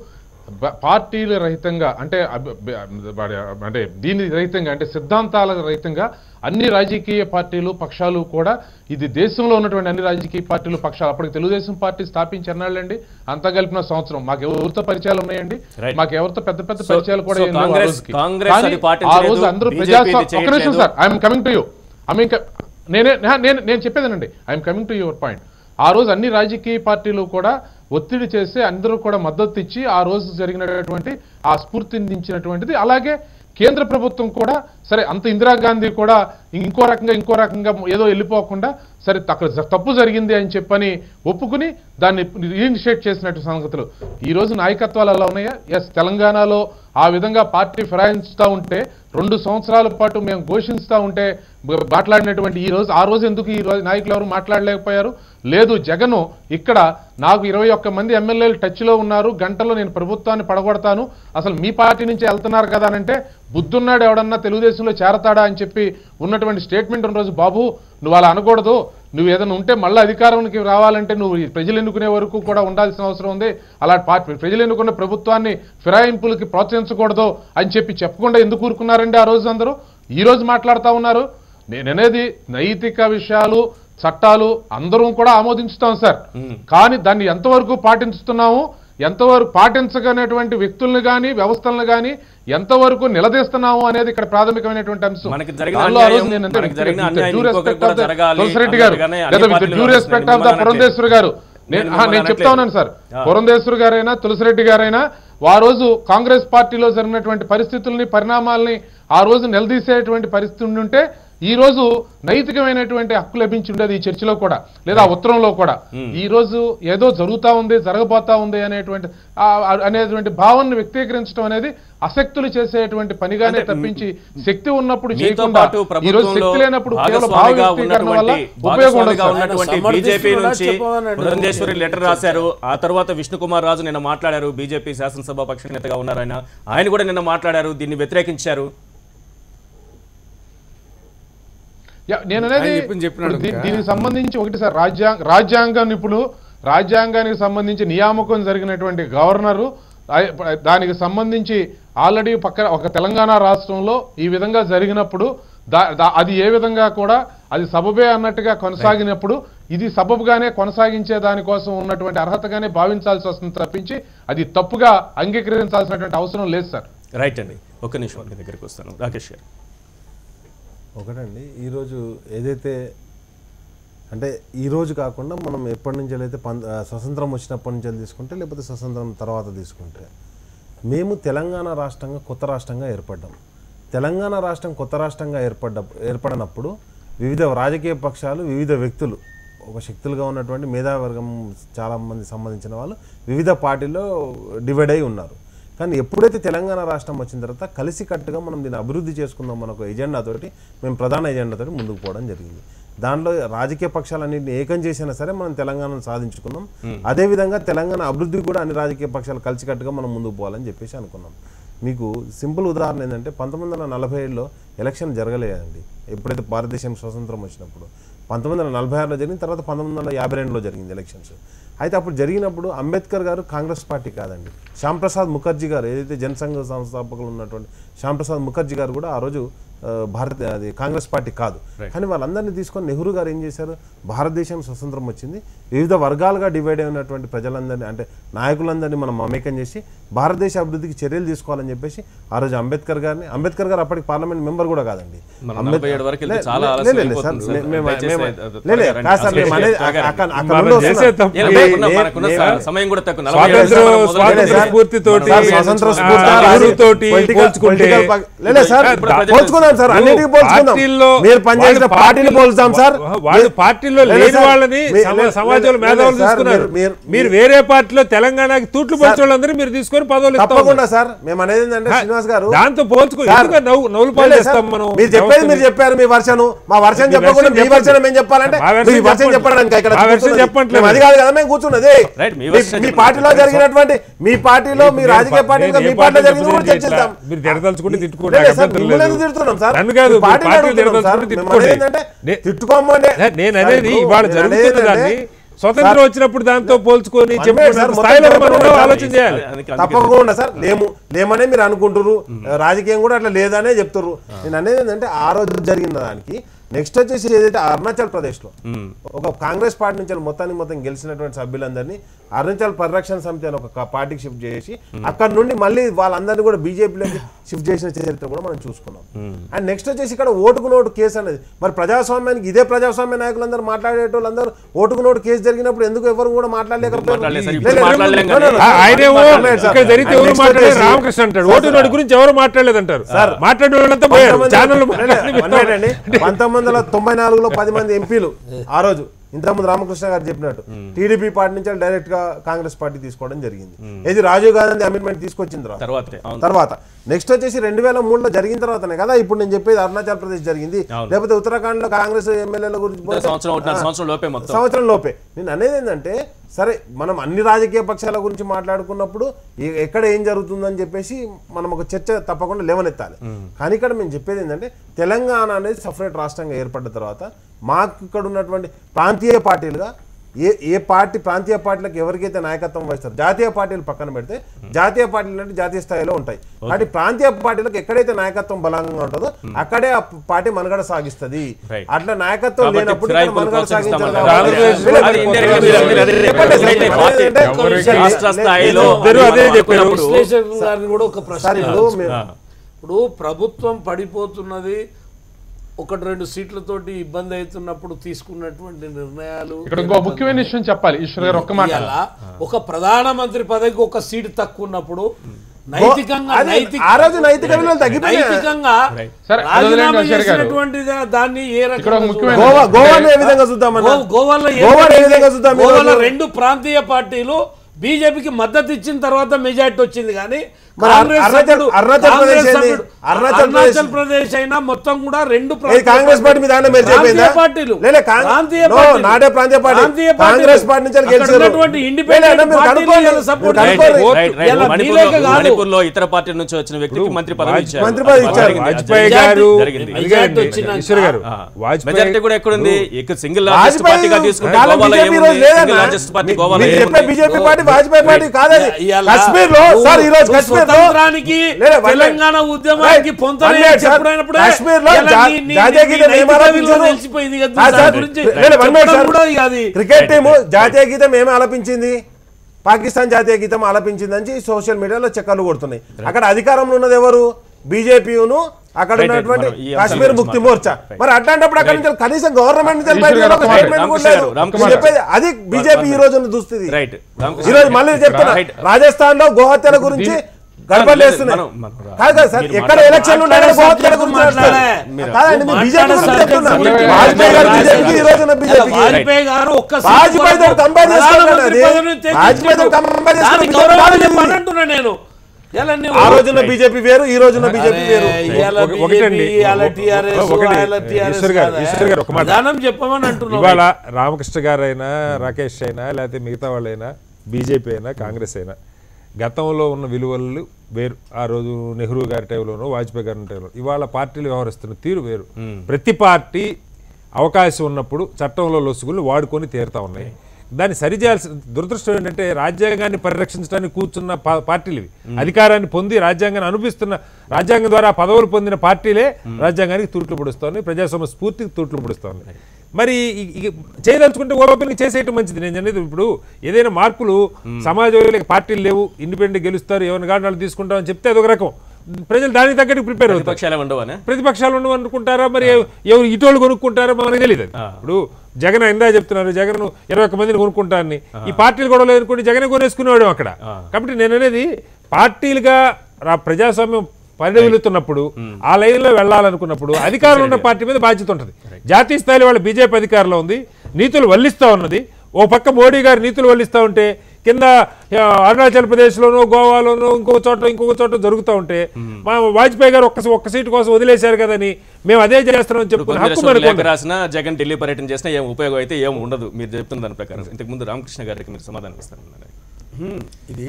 పార్టీల రహితంగా అంటే దీని రహితంగా అంటే సిద్ధాంతాల రహితంగా అన్ని రాజకీయ పార్టీలు పక్షాలు కూడా, ఇది దేశంలో ఉన్నటువంటి అన్ని రాజకీయ పార్టీలు పక్షాలు, అప్పటికి తెలుగుదేశం పార్టీ స్థాపించి అన్నాళ్ళండి, అంతా కలిపిన సంవత్సరం, మాకు ఎవరితో పరిచయాలు ఉన్నాయండి, మాకు ఎవరితో పెద్ద పెద్ద పరిచయాలు కూడా ఆ రోజు అందరూ ప్రజాస్వామ్య, ఒక నిమిషం sir, I'm coming to you, నేను చెప్పేదేనండి, I'm coming to your point. ఆ రోజు అన్ని రాజకీయ పార్టీలు కూడా ఒత్తిడి చేసి అందరూ కూడా మద్దతు ఇచ్చి ఆ రోజు జరిగినటువంటి ఆ స్ఫూర్తిని దించినటువంటిది. అలాగే కేంద్ర ప్రభుత్వం కూడా సరే, అంత ఇందిరాగాంధీ కూడా ఇంకో రకంగా ఏదో వెళ్ళిపోకుండా సరే అక్కడ తప్పు జరిగింది అని చెప్పని ఒప్పుకుని దాన్ని రీఇనిషియేట్ చేసినట్టు సంగతులు ఈ రోజు నాయకత్వాలు అలా ఉన్నాయా? ఎస్, తెలంగాణలో ఆ విధంగా పార్టీ ఫిరాయిస్తూ ఉంటే 2 సంవత్సరాల పాటు మేము ఘోషిస్తూ ఉంటే మాట్లాడినటువంటి ఆ రోజు ఎందుకు ఈ రోజు నాయకులు ఎవరు మాట్లాడలేకపోయారు? లేదు, జగను ఇక్కడ నాకు 21 మంది ఎమ్మెల్యేలు టచ్లో ఉన్నారు, గంటలో నేను ప్రభుత్వాన్ని పడగొడతాను, అసలు మీ పార్టీ నుంచి వెళ్తున్నారు కదా అంటే బుద్ధున్నాడు ఎవడన్నా తెలుగుదేశంలో చేరతాడా అని చెప్పి ఉన్నటువంటి స్టేట్మెంట్ ఉన్న రోజు, బాబు నువ్వు అలా అనకూడదు, నువ్వు ఏదైనా ఉంటే మళ్ళీ అధికారానికి రావాలంటే నువ్వు ప్రజలు ఎన్నుకునే వరకు కూడా ఉండాల్సిన అవసరం ఉంది, అలా ప్రజలు ఎన్నుకున్న ప్రభుత్వాన్ని ఫిరాయింపులకి ప్రోత్సహించకూడదు అని చెప్పి చెప్పకుండా ఎందుకు ఊరుకున్నారండి ఆ రోజు అందరూ? ఈ రోజు మాట్లాడుతూ ఉన్నారు. నేననేది నైతిక విషయాలు చట్టాలు అందరం కూడా ఆమోదించుతాం సార్, కానీ దాన్ని ఎంతవరకు పాటిస్తున్నాము, ఎంతవరకు పాటించగనేటువంటి వ్యక్తులను కానీ వ్యవస్థలను కానీ ఎంతవరకు నిలదీస్తున్నాము అనేది ఇక్కడ ప్రాథమికమైనటువంటి అంశం. తులసిరెడ్డి గారు due respect of the Purandeswari గారు, నేను చెప్తా ఉన్నాను సార్, పురంధేశ్వరి గారైనా తులసిరెడ్డి గారైనా ఆ రోజు కాంగ్రెస్ పార్టీలో జరిగినటువంటి పరిస్థితుల్ని పరిణామాలని ఆ రోజు నిలదీసేటువంటి పరిస్థితి ఉంటే ఈ రోజు నైతికమైనటువంటి హక్కు లభించి ఉండేది ఈ చర్చలో కూడా లేదా ఉత్తరంలో కూడా. ఈ రోజు ఏదో జరుగుతా ఉంది, జరగబోతా ఉంది అనేటువంటి భావనను వ్యక్తీకరించడం అనేది అశక్తులు చేసేటువంటి పనిగానే తప్పించి శక్తి ఉన్నప్పుడు చేయకుండా ఈ రోజు శక్తి లేనప్పుడు కేవలం భావ వ్యక్తీకరణ వల్ల ఉపయోగం ఉండదు. బీజేపీ నుంచి పురంధేశ్వరి లెటర్ రాశారు, ఆ తర్వాత విష్ణుకుమార్ రాజు నిన్న మాట్లాడారు, బీజేపీ శాసనసభ పక్ష నేతగా ఉన్నారు ఆయన కూడా నిన్న మాట్లాడారు, దీన్ని వ్యతిరేకించారు. నేననేది దీనికి సంబంధించి ఒకటి సార్, రాజ్యాంగ నిపుణులు, రాజ్యాంగానికి సంబంధించి నియామకం జరిగినటువంటి గవర్నరు, దానికి సంబంధించి ఆల్రెడీ ఒక తెలంగాణ రాష్ట్రంలో ఈ విధంగా జరిగినప్పుడు అది ఏ విధంగా కూడా అది సబబే అన్నట్టుగా కొనసాగినప్పుడు ఇది సబబుగానే కొనసాగించే దానికోసం ఉన్నటువంటి అర్హతగానే భావించాల్సి వస్తుంది తప్పించి అది తప్పుగా అంగీకరించాల్సినటువంటి అవసరం లేదు సార్. రైట్ అండి, ఒక్క నిమిషం మీ దగ్గరికి వస్తాను. రాకేష్ గారు, ఒకటండి, ఈరోజు ఏదైతే అంటే ఈరోజు కాకుండా మనం ఎప్పటి నుంచి అయితే స్వతంత్రం వచ్చినప్పటి నుంచి తీసుకుంటే లేకపోతే స్వతంత్రం తర్వాత తీసుకుంటే మేము తెలంగాణ రాష్ట్రంగా కొత్త రాష్ట్రంగా ఏర్పడ్డాం. తెలంగాణ రాష్ట్రం కొత్త రాష్ట్రంగా ఏర్పడినప్పుడు వివిధ రాజకీయ పక్షాలు, వివిధ వ్యక్తులు, ఒక శక్తులుగా ఉన్నటువంటి మేధావర్గం చాలామంది సంబంధించిన వాళ్ళు వివిధ పార్టీల్లో డివైడ్ అయి ఉన్నారు. కానీ ఎప్పుడైతే తెలంగాణ రాష్ట్రం వచ్చిన తర్వాత కలిసికట్టుగా మనం దీన్ని అభివృద్ధి చేసుకుందాం మనకు ఎజెండాతోటి, మేము ప్రధాన ఎజెండాతోటి ముందుకు పోవడం జరిగింది. దానిలో రాజకీయ పక్షాలన్నింటినీ ఏకం చేసినా సరే మనం తెలంగాణను సాధించుకున్నాం. అదేవిధంగా తెలంగాణ అభివృద్ధికి కూడా అన్ని రాజకీయ పక్షాలు కలిసికట్టుగా మనం ముందుకు పోవాలని చెప్పేసి అనుకున్నాం. మీకు సింపుల్ ఉదాహరణ ఏంటంటే 1947లో ఎలక్షన్ జరగలేదండి. ఎప్పుడైతే భారతదేశం స్వతంత్రం వచ్చినప్పుడు 1946లో జరిగిన తర్వాత 1952లో జరిగింది ఎలక్షన్స్. అయితే అప్పుడు జరిగినప్పుడు అంబేద్కర్ గారు కాంగ్రెస్ పార్టీ కాదండి, శ్యాంప్రసాద్ ముఖర్జీ గారు ఏదైతే జనసంఘ సంస్థాపకులు ఉన్నటువంటి శ్యాంప్రసాద్ ముఖర్జీ గారు కూడా ఆ రోజు అది కాంగ్రెస్ పార్టీ కాదు. కానీ వాళ్ళందరినీ తీసుకొని నెహ్రూ గారు ఏం చేశారు, భారతదేశం స్వతంత్రం వచ్చింది, వివిధ వర్గాలుగా డివైడ్ అయినటువంటి ప్రజలందరినీ అంటే నాయకులందరినీ మనం మమేకం చేసి భారతదేశ అభివృద్ధికి చర్యలు తీసుకోవాలని చెప్పేసి ఆ రోజు అంబేద్కర్ గారు అప్పటికి పార్లమెంట్ మెంబర్ కూడా కాదండి. మీరు పనిచేసిన పార్టీని పోల్చుదాం సార్, వాళ్ళు పార్టీలో లేని వాళ్ళని సమాజంలో మేధావులు తీసుకున్నారు. మీరు వేరే పార్టీలో తెలంగాణకి తూట్లు పోల్చే వాళ్ళందరూ మీరు తీసుకొని పదవులు తప్పకుండా సార్. మేము అనేది ఏంటంటే శ్రీనివాస్ గారు దాంతో పోల్చుకో నవ్వులు పాలు చేస్తాం మనం. మీరు చెప్పేది మీరు చెప్పారు, మీ వర్షను మా వర్షం చెప్పకుండా మీ వర్షం మేము చెప్పాలంటే మీ వర్షం చెప్పడానికి చెప్పండి, అది కాదు కదా మేము కూర్చున్నది. మీ పార్టీలో జరిగినటువంటి మీ పార్టీలో మీ రాజకీయ పార్టీలో మీ పార్టీలో జరిగింది కూడా చర్చిద్దాం. మీరు తిడదలుచుకుంటే తిట్టుకుంటాం సార్, తిట్టుకోమంటే నేను అనేది ఇవాళ జరుగుతున్న దాన్ని స్వతంత్రం వచ్చినప్పుడు దాంతో పోల్చుకొని ఆలోచన చేయాలి. తప్పకుండా సార్, లేమనే మీరు అనుకుంటారు, రాజకీయం కూడా అట్లా లేదనే చెప్తారు. నేను అనేది ఏంటంటే ఆ రోజు జరిగిన దానికి నెక్స్ట్ వచ్చేసి ఏదైతే అరుణాచల్ ప్రదేశ్లో ఒక కాంగ్రెస్ పార్టీ నుంచి మొత్తం గెలిచినటువంటి సభ్యులందరినీ అరుణాచల్ పరిరక్షణ సమితి అని ఒక పార్టీకి షిఫ్ట్ చేసి అక్కడ నుండి మళ్ళీ వాళ్ళందరినీ కూడా బీజేపీలోకి షిఫ్ట్ చేసిన చరిత్ర కూడా మనం చూసుకున్నాం. అండ్ నెక్స్ట్ వచ్చేసి ఇక్కడ ఓటుకు నోటు కేసు అనేది మరి ప్రజాస్వామ్యానికి ఇదే ప్రజాస్వామ్య నాయకులందరూ మాట్లాడేటోళ్ళందరూ ఓటుకు నోటు కేసు జరిగినప్పుడు ఎందుకు ఎవరు కూడా మాట్లాడలేకపోయారు? రామకృష్ణ అంటాడు ఓటు నోటు గురించి ఎవరు మాట్లాడలేదంటారు. 1994లో 10 మంది ఎంపీలు ఆ రోజు ఇంతకుముందు రామకృష్ణ గారు చెప్పినట్టు టీడీపీ పార్టీ నుంచి డైరెక్ట్ గా కాంగ్రెస్ పార్టీ తీసుకోవడం జరిగింది. ఇది రాజీవ్ గాంధీ అమెండ్మెంట్ తీసుకొచ్చిన తర్వాత నెక్స్ట్ వచ్చేసి 2003లో జరిగిన తర్వాతనే కదా ఇప్పుడు నేను చెప్పేది అరుణాచల్ ప్రదేశ్ జరిగింది. లేకపోతే ఉత్తరాఖండ్ లో కాంగ్రెస్ ఎమ్మెల్యేల గురించి సంవత్సరం లోపే. నేను అనేది ఏంటంటే సరే మనం అన్ని రాజకీయ పక్షాల గురించి మాట్లాడుకున్నప్పుడు ఎక్కడ ఏం జరుగుతుందని చెప్పేసి మనం ఒక చర్చ తప్పకుండా లేవనెత్తాలి. కానీ ఇక్కడ మేము చెప్పేది ఏంటంటే తెలంగాణ అనేది సపరేట్ రాష్ట్రంగా ఏర్పడిన తర్వాత మాకు ఇక్కడ ఉన్నటువంటి ప్రాంతీయ పార్టీలుగా ఏ పార్టీ ప్రాంతీయ పార్టీలకు ఎవరికైతే నాయకత్వం వహిస్తారు, జాతీయ పార్టీలు పక్కన పెడితే జాతీయ పార్టీలు అంటే జాతీయ స్థాయిలో ఉంటాయి. కాబట్టి ప్రాంతీయ పార్టీలకు ఎక్కడైతే నాయకత్వం బలంగా ఉంటుందో అక్కడే ఆ పార్టీ మనుగడ సాగిస్తుంది. అట్లా నాయకత్వం లేనప్పుడు మనుగడ సాగించాలి. ఇప్పుడు ప్రభుత్వం పడిపోతున్నది, 1-2 సీట్లతోటి ఇబ్బంది అవుతున్నప్పుడు తీసుకున్నటువంటి నిర్ణయాలు. ఇక్కడ ఇంకో ముఖ్యమైన విషయం చెప్పాలి ఈశ్వర్ గారు, ఒక్క మాట. ఒక ప్రధానమంత్రి పదవికి ఒక సీటు తక్కువ ఉన్నప్పుడు దాన్ని ఏ గోవాలో 2 ప్రాంతీయ పార్టీలు బీజేపీకి మద్దతు ఇచ్చిన తర్వాత మెజార్టీ వచ్చింది. కానీ అరుణాచల్ ప్రదేశ్ అయినా మొత్తం కూడా 2 కాంగ్రెస్ పార్టీ మీద పార్టీలు మణిపూర్లో ఇతర పార్టీ నుంచి వచ్చిన వ్యక్తికి మంత్రి పదవి ఇచ్చారు. మెజారిటీ కూడా ఎక్కడుంది? సింగిల్ లార్జెస్ట్ పార్టీగా తీసుకుంటే బీజేపీ పార్టీ వాజ్పేయి పార్టీ కాదని కాశ్మీర్ లో సార్ ఈ రోజు కాశ్మీర్ స్వాతంత్రానికి తెలంగాణ ఉద్యమానికి పొంతన చెప్పినప్పుడు తెలిసిపోయింది క్రికెట్ టీము జాతీయ గీతం ఏమి ఆలపించింది, పాకిస్తాన్ జాతీయ గీతం ఆలపించిందని సోషల్ మీడియాలో చక్కర్లు కొడుతున్నాయి. అక్కడ అధికారంలో ఉన్నది ఎవరు? బీజేపీను, అక్కడ ఉన్నటువంటి కాశ్మీర్ ముక్తి మోర్చా. మరి అట్లాంటప్పుడు అక్కడ నుంచి కనీసం గవర్నమెంట్ చెప్పేది అది బీజేపీ ఈ రోజు దుస్థితి. ఈ రోజు మళ్ళీ చెప్తున్నా, రాజస్థాన్ లో గోహత్యల గురించి గడపలేస్తున్నాయి కాదు కదా సార్, ఎక్కడ ఎలక్షన్లు ఉన్నాయో గోహత్యల గురించి కాదండి. మీ బీజేపీ గురించి చెప్తున్నా, వాజ్పేయి గారు బీజేపీకి, ఈ రోజున బీజేపీకి వాజ్పేయి గారు కంపేర్ చేసుకోండి, వాజ్పేయి గారు కంపేర్ చేసుకోండి. నేను ఆ రోజున బీజేపీ వేరు, ఈ రోజున బీజేపీ వేరు. ఇవాళ రామకృష్ణ గారైనా, రాకేష్ అయినా, లేకపోతే మిగతా వాళ్ళైనా, బీజేపీ అయినా, కాంగ్రెస్ అయినా గతంలో ఉన్న విలువలు వేరు. ఆ రోజు నెహ్రూ గారి టైంలోనూ, వాజ్పేయి గారి టైంలో, ఇవాళ పార్టీలు వ్యవహరిస్తున్న తీరు వేరు. ప్రతి పార్టీ అవకాశం ఉన్నప్పుడు చట్టంలో లొసుగులు వాడుకొని తీరుతా ఉన్నాయి. దాన్ని సరిచేయాల్సిన దురదృష్టం ఏంటంటే, రాజ్యాంగాన్ని పరిరక్షించడానికి కూర్చున్న పార్టీలు ఇవి. అధికారాన్ని పొంది రాజ్యాంగాన్ని అనుభవిస్తున్న, రాజ్యాంగం ద్వారా పదవులు పొందిన పార్టీలే రాజ్యాంగానికి తూట్లు పొడుస్తోంది, ప్రజాస్వామ్య స్ఫూర్తికి తూట్లు పొడుస్తోంది. మరి చేయదలుచుకుంటే ఓపెన్గా చేసేయటం మంచిది. నేను అనేది ఇప్పుడు ఏదైనా మార్పులు సమాజంలో పార్టీలు లేవు, ఇండిపెండెంట్ గెలుస్తారు, ఎవరిని కాదు వాళ్ళు తీసుకుంటామని చెప్తే అదొక రకం. ప్రజలు దానికి తగ్గట్టు ప్రిపేర్ అవుతారు. ప్రతిపక్షాలు ఉండవు అనుకుంటారా, మరి ఎవరు ఇటోళ్ళు కొనుక్కుంటారో మనకు తెలియదు. ఇప్పుడు జగన్ ఇందా చెప్తున్నారు, జగన్ 21 మందిని కొనుక్కుంటారని. ఈ పార్టీలు కూడా లేదనుకోండి, జగన్ కొనేసుకునేవాడు అక్కడ. కాబట్టి నేను అనేది పార్టీలుగా ప్రజాస్వామ్యం పరిణమిల్లుతున్నప్పుడు, ఆ లైన్లో వెళ్ళాలనుకున్నప్పుడు అధికారంలో ఉన్న పార్టీ మీద బాధ్యత ఉంటుంది. జాతీయ స్థాయిలో వాళ్ళ బీజేపీ అధికారంలో ఉంది, నీతులు వల్లిస్తూ ఉన్నది. ఓ పక్క మోడీ గారు నీతులు వల్లిస్తూ ఉంటే, కింద అరుణాచల్ ప్రదేశ్లోనూ, గోవాలోనూ, ఇంకొక చోట జరుగుతూ ఉంటే, మా వాజ్పేయి గారు ఒక్క సీటు కోసం వదిలేశారు కదని మేము అదే చేస్తున్నామని చెప్పుకున్నాం. రాసిన జగన్ ఢిల్లీ పర్యటన చేసినా ఏం ఉపయోగం అయితే ఏం ఉండదు మీరు చెప్తున్న దాని ప్రకారం. ఇంతకుముందు రామకృష్ణ గారికి మీరు సమాధానం ఇస్తాను. ఇది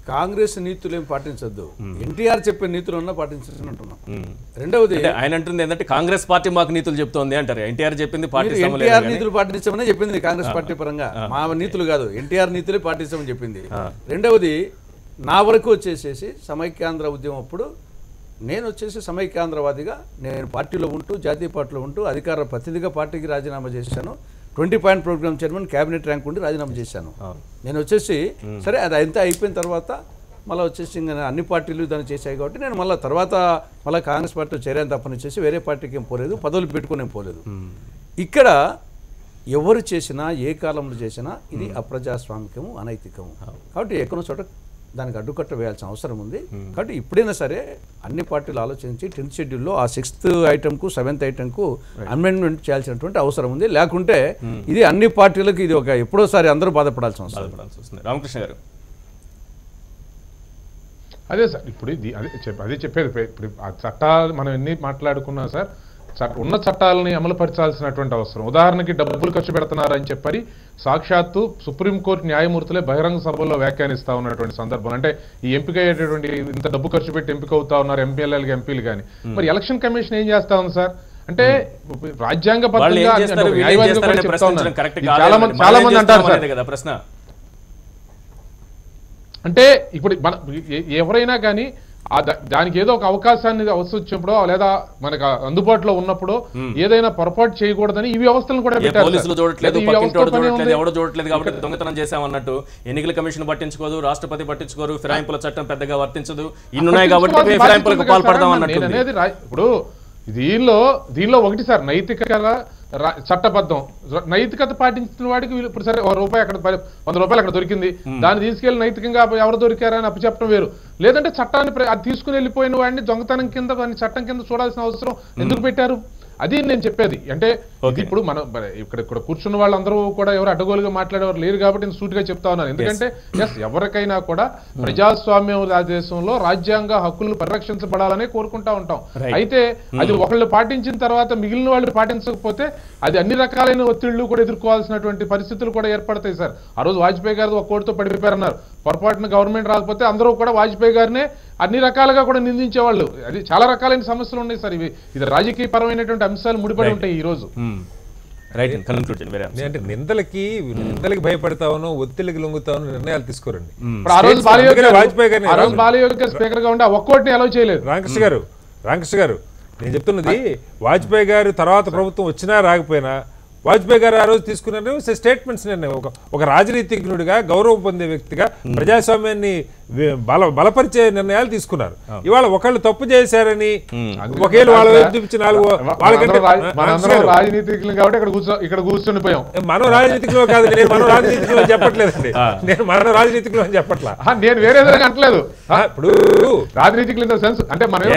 కాంగ్రెస్ నీతులు ఏం పాటించద్దు, ఎన్టీఆర్ చెప్పే నీతులు ఉన్నా పాటించాల్సి అంటున్నాం. రెండవది ఆయన అంటుంది ఏంటంటే కాంగ్రెస్ పార్టీ మాకు నీతులు చెప్తోంది అంటారు. ఎన్టీఆర్ చెప్పింది ఎన్టీఆర్ నీతులు పాటించమని చెప్పింది కాంగ్రెస్ పార్టీ పరంగా, మా నీతులు కాదు, ఎన్టీఆర్ నీతులే పాటించమని చెప్పింది. రెండవది నా వరకు వచ్చేసేసి సమైక్యాంధ్ర ఉద్యమం అప్పుడు నేను వచ్చేసి సమైక్యాంధ్రవాదిగా నేను పార్టీలో ఉంటూ, జాతీయ పార్టీలో ఉంటూ, అధికార ప్రతినిధిగా పార్టీకి రాజీనామా చేశాను. 20 point program chairman, cabinet rank ఉండి రాజీనామా చేశాను. నేను వచ్చేసి సరే అది అంతా అయిపోయిన తర్వాత మళ్ళీ వచ్చేసి ఇంకా అన్ని పార్టీలు దాన్ని చేశాయి కాబట్టి నేను మళ్ళీ తర్వాత మళ్ళీ కాంగ్రెస్ పార్టీలో చేరాను తప్పని వచ్చేసి వేరే పార్టీకి ఏం పోలేదు, పదవులు పెట్టుకుని ఏం పోలేదు. ఇక్కడ ఎవరు చేసినా, ఏ కాలంలో చేసినా ఇది అప్రజాస్వామికము, అనైతికము. కాబట్టి ఎక్కడో చోట దానికి అడ్డుకట్ట వేయాల్సిన అవసరం ఉంది. కాబట్టి ఇప్పుడైనా సరే అన్ని పార్టీలు ఆలోచించి 10th షెడ్యూల్లో ఆ 6th ఐటమ్కు 7th ఐటమ్కు అమెండ్మెంట్ చేయాల్సినటువంటి అవసరం ఉంది. లేకుంటే ఇది అన్ని పార్టీలకు ఇది ఒక ఎప్పుడోసారి అందరూ బాధపడాల్సిన అవసరం వస్తుంది. రామకృష్ణ గారు అదే సార్, ఇప్పుడు అదే చెప్పేది. ఇప్పుడు ఆ చట్టాలు మనం ఎన్ని మాట్లాడుకున్నా సార్, ఉన్న చట్టాలని అమలుపరచాల్సినటువంటి అవసరం. ఉదాహరణకి డబ్బులు ఖర్చు పెడుతున్నారని చెప్పని సాక్షాత్తు సుప్రీంకోర్టు న్యాయమూర్తులే బహిరంగ సభల్లో వ్యాఖ్యానిస్తా ఉన్నటువంటి సందర్భం. అంటే ఈ ఎంపిక అయ్యేటటువంటి ఇంత డబ్బు ఖర్చు పెట్టి ఎంపిక అవుతా ఉన్నారు ఎమ్మెల్యేలు, ఎంపీలు కానీ. మరి ఎలక్షన్ కమిషన్ ఏం చేస్తా ఉంది సార్ అంటే రాజ్యాంగబద్ధంగా చాలా మంది అంటారు సార్. అంటే ఇప్పుడు మన ఎవరైనా కానీ దానికి ఏదో ఒక అవకాశాన్ని వచ్చినప్పుడు లేదా మనకు అందుబాటులో ఉన్నప్పుడు ఏదైనా పొరపాటు చేయకూడదని ఈ వ్యవస్థలను కూడా పెట్టారు. పోలీసులు చూడట్లేదు, ఎవడో చూడట్లేదు కాబట్టి దొంగతనం చేశామన్నట్టు ఎన్నికల కమిషన్ పట్టించుకోదు, రాష్ట్రపతి పట్టించుకోరు, ఫిరాయింపుల చట్టం పెద్దగా వర్తించదు, ఇన్నున్నాయి కాబట్టి ఫిరాయింపులకు పాల్పడదాం అన్నట్టు అనేది. ఇప్పుడు దీనిలో ఒకటి సార్, నైతిక చట్టబద్ధం నైతికత పాటించిన వాడికి ఇప్పుడు సరే ₹1 అక్కడ ₹100 అక్కడ దొరికింది, దాన్ని తీసుకెళ్లి నైతికంగా ఎవరు దొరికారని అప్పచెప్పడం వేరు. లేదంటే చట్టాన్ని అది తీసుకుని వెళ్ళిపోయిన వాడిని దొంగతనం కింద చట్టం కింద చూడాల్సిన అవసరం ఎందుకు పెట్టారు? అది నేను చెప్పేది. అంటే ఇప్పుడు మనం ఇక్కడ కూర్చున్న వాళ్ళందరూ కూడా ఎవరు అడ్డగోలుగా మాట్లాడేవారు లేరు కాబట్టి నేను సూటిగా చెప్తా ఉన్నాను. ఎందుకంటే ఎవరికైనా కూడా ప్రజాస్వామ్యం దేశంలో రాజ్యాంగ హక్కులను పరిరక్షించబడాలనే కోరుకుంటా ఉంటాం. అయితే అది ఒకళ్ళు పాటించిన తర్వాత మిగిలిన వాళ్ళు పాటించకపోతే అది అన్ని రకాలైన ఒత్తిళ్లు కూడా ఎదుర్కోవాల్సినటువంటి పరిస్థితులు కూడా ఏర్పడతాయి సార్. ఆ రోజు వాజ్పేయి గారు ఒక కోటితో పడిపోయారన్నారు. పొరపాటున గవర్నమెంట్ రాకపోతే అందరూ కూడా వాజ్పేయి గారినే అన్ని రకాలుగా కూడా నిందించేవాళ్ళు. అది చాలా రకాలైన సమస్యలు ఉన్నాయి సార్. ఇది రాజకీయ పరమైనటువంటి అంశాలు ముడిపడి ఉంటాయి ఈ రోజు. రైట్ కన్క్లూడ్ చేయండి వేరే అంశం. అంటే నిందలకి భయపడతావునో ఒత్తిడికి లొంగుతావునో నిర్ణయాలు తీసుకోరండి. ఇప్పుడు ఆ రోజు వాజ్పేయి గారిని స్పీకర్ గా ఉంటే ఒక్కోటిని అలౌ చేయలేదు. రామకృష్ణ గారు నేను చెప్తున్నది, వాజ్పేయి గారు తర్వాత ప్రభుత్వం వచ్చినా రాకపోయినా వాజ్పేయి గారు ఆ రోజు తీసుకున్న స్టేట్మెంట్స్ ఒక రాజనీతిజ్ఞుడిగా గౌరవం పొందే వ్యక్తిగా ప్రజాస్వామ్యాన్ని బలపరిచే నిర్ణయాలు తీసుకున్నారు. ఇవాళ ఒకళ్ళు తప్పు చేశారని ఒకేళ్ళు వాళ్ళ వైపు చూపించి రాజనీతిజ్ఞులు కాబట్టి ఇక్కడ కూర్చుండిపోయాం. మనం రాజనీతిజ్ఞులు కాదు, నేను మనం రాజనీతిజ్ఞులు అని చెప్పట్లేదండి, నేను మనం రాజనీతిజ్ఞులు అని చెప్పట్లా, నేను వేరే విధంగా అంటలేదు. ఇప్పుడు రాజనీతిజ్ఞులు సెన్స్ అంటే మనం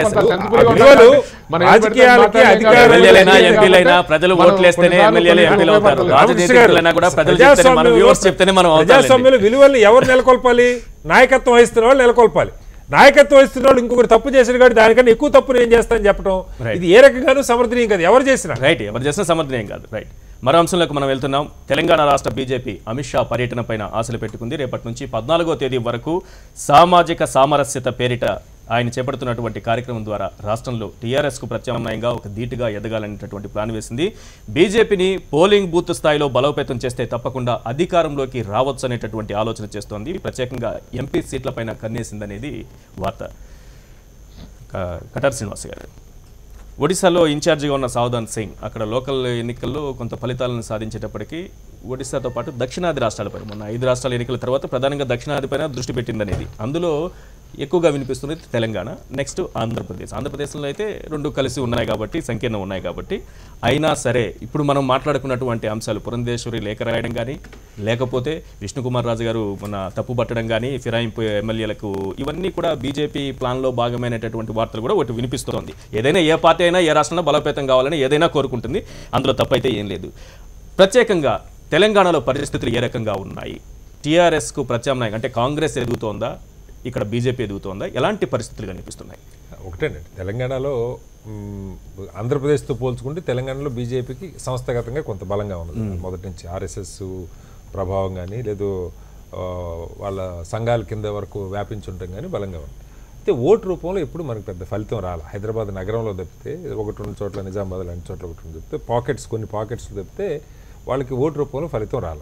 రాజకీయాలకి ఎమ్మెల్యేలైనా ఎంపీలైనా ప్రజలు ఓట్లేస్తేనే ఎమ్మెల్యేలు ఎంపీలు అవుతారు. రాజనీతిజ్ఞులైనా కూడా ప్రజలు చెప్తేనే మనం వ్యూవర్స్ చెప్తేనే మనం ప్రజాస్వామ్యంలో విలువల్ని ఎవరు నెలకొల్పాలి? నాయకత్వం వహిస్తున్న వాళ్ళు నెలకొల్పాలి. నాయకత్వం వహిస్తున్న వాళ్ళు ఇంకొకటి తప్పు చేశారు కాబట్టి దానికన్నా ఎక్కువ తప్పు నేను చేస్తానని చెప్పడం ఇది ఏ రకంగానూ సమర్థనీయం కాదు. ఎవరు చేసినా సమర్థనీయం కాదు. రైట్, మరో అంశంలోకి మనం వెళ్తున్నాం. తెలంగాణ రాష్ట్ర బీజేపీ అమిత్ షా పర్యటన పైన ఆశలు పెట్టుకుంది. రేపటి నుంచి 14వ తేదీ వరకు సామాజిక సామరస్యత పేరిట ఆయన చేపడుతున్నటువంటి కార్యక్రమం ద్వారా రాష్ట్రంలో టీఆర్ఎస్కు ప్రత్యామ్నాయంగా ఒక ధీటుగా ఎదగాలనేటటువంటి ప్లాన్ వేసింది. బీజేపీని పోలింగ్ బూత్ స్థాయిలో బలోపేతం చేస్తే తప్పకుండా అధికారంలోకి రావచ్చు అనేటటువంటి ఆలోచన చేస్తోంది. ప్రత్యేకంగా ఎంపీ సీట్లపైన కన్నేసిందనేది వార్త. కటార్ శ్రీనివాస్ గారు, ఒడిశాలో ఇన్ఛార్జిగా ఉన్న సావధాన్ సింగ్ అక్కడ లోకల్ ఎన్నికల్లో కొంత ఫలితాలను సాధించేటప్పటికీ ఒడిశాతో పాటు దక్షిణాది రాష్ట్రాలపై మొన్న 5 రాష్ట్రాల ఎన్నికల తర్వాత ప్రధానంగా దక్షిణాదిపైన దృష్టి పెట్టిందనేది. అందులో ఎక్కువగా వినిపిస్తుంది తెలంగాణ, నెక్స్ట్ ఆంధ్రప్రదేశ్. ఆంధ్రప్రదేశ్లో అయితే 2 కలిసి ఉన్నాయి కాబట్టి, సంకీర్ణం ఉన్నాయి కాబట్టి. అయినా సరే ఇప్పుడు మనం మాట్లాడుకున్నటువంటి అంశాలు పురంధేశ్వరి లేఖ రాయడం కానీ, లేకపోతే విష్ణుకుమార్ రాజు గారు మన తప్పుపట్టడం కానీ, ఫిరాయింపు ఎమ్మెల్యేలకు, ఇవన్నీ కూడా బీజేపీ ప్లాన్లో భాగమైనటువంటి వార్తలు కూడా ఒకటి వినిపిస్తోంది. ఏదైనా ఏ పార్టీ అయినా ఏ రాష్ట్రంలో బలోపేతం కావాలని ఏదైనా కోరుకుంటుంది, అందులో తప్పైతే ఏం లేదు. ప్రత్యేకంగా తెలంగాణలో పరిస్థితులు ఏ రకంగా ఉన్నాయి? టీఆర్ఎస్కు ప్రత్యామ్నాయం అంటే కాంగ్రెస్ ఎదుగుతోందా, ఇక్కడ బీజేపీ ఎదుగుతోందా, ఎలాంటి పరిస్థితులు కనిపిస్తున్నాయి? ఒకటేనండి, తెలంగాణలో ఆంధ్రప్రదేశ్తో పోల్చుకుంటే తెలంగాణలో బీజేపీకి సంస్థాగతంగా కొంత బలంగా ఉన్నది. మొదటి నుంచి ఆర్ఎస్ఎస్ ప్రభావం కానీ లేదు వాళ్ళ సంఘాల కింద వరకు వ్యాపించుంటాం కానీ బలంగా ఉంది. అయితే ఓటు రూపంలో ఎప్పుడు మనకు పెద్ద ఫలితం రాలి. హైదరాబాద్ నగరంలో తప్పితే 1-2 చోట్ల, నిజామాబాద్ లాంటి చోట్ల 1-2 తప్పితే కొన్ని పాకెట్స్ తప్పితే వాళ్ళకి ఓటు రూపంలో ఫలితం రాల.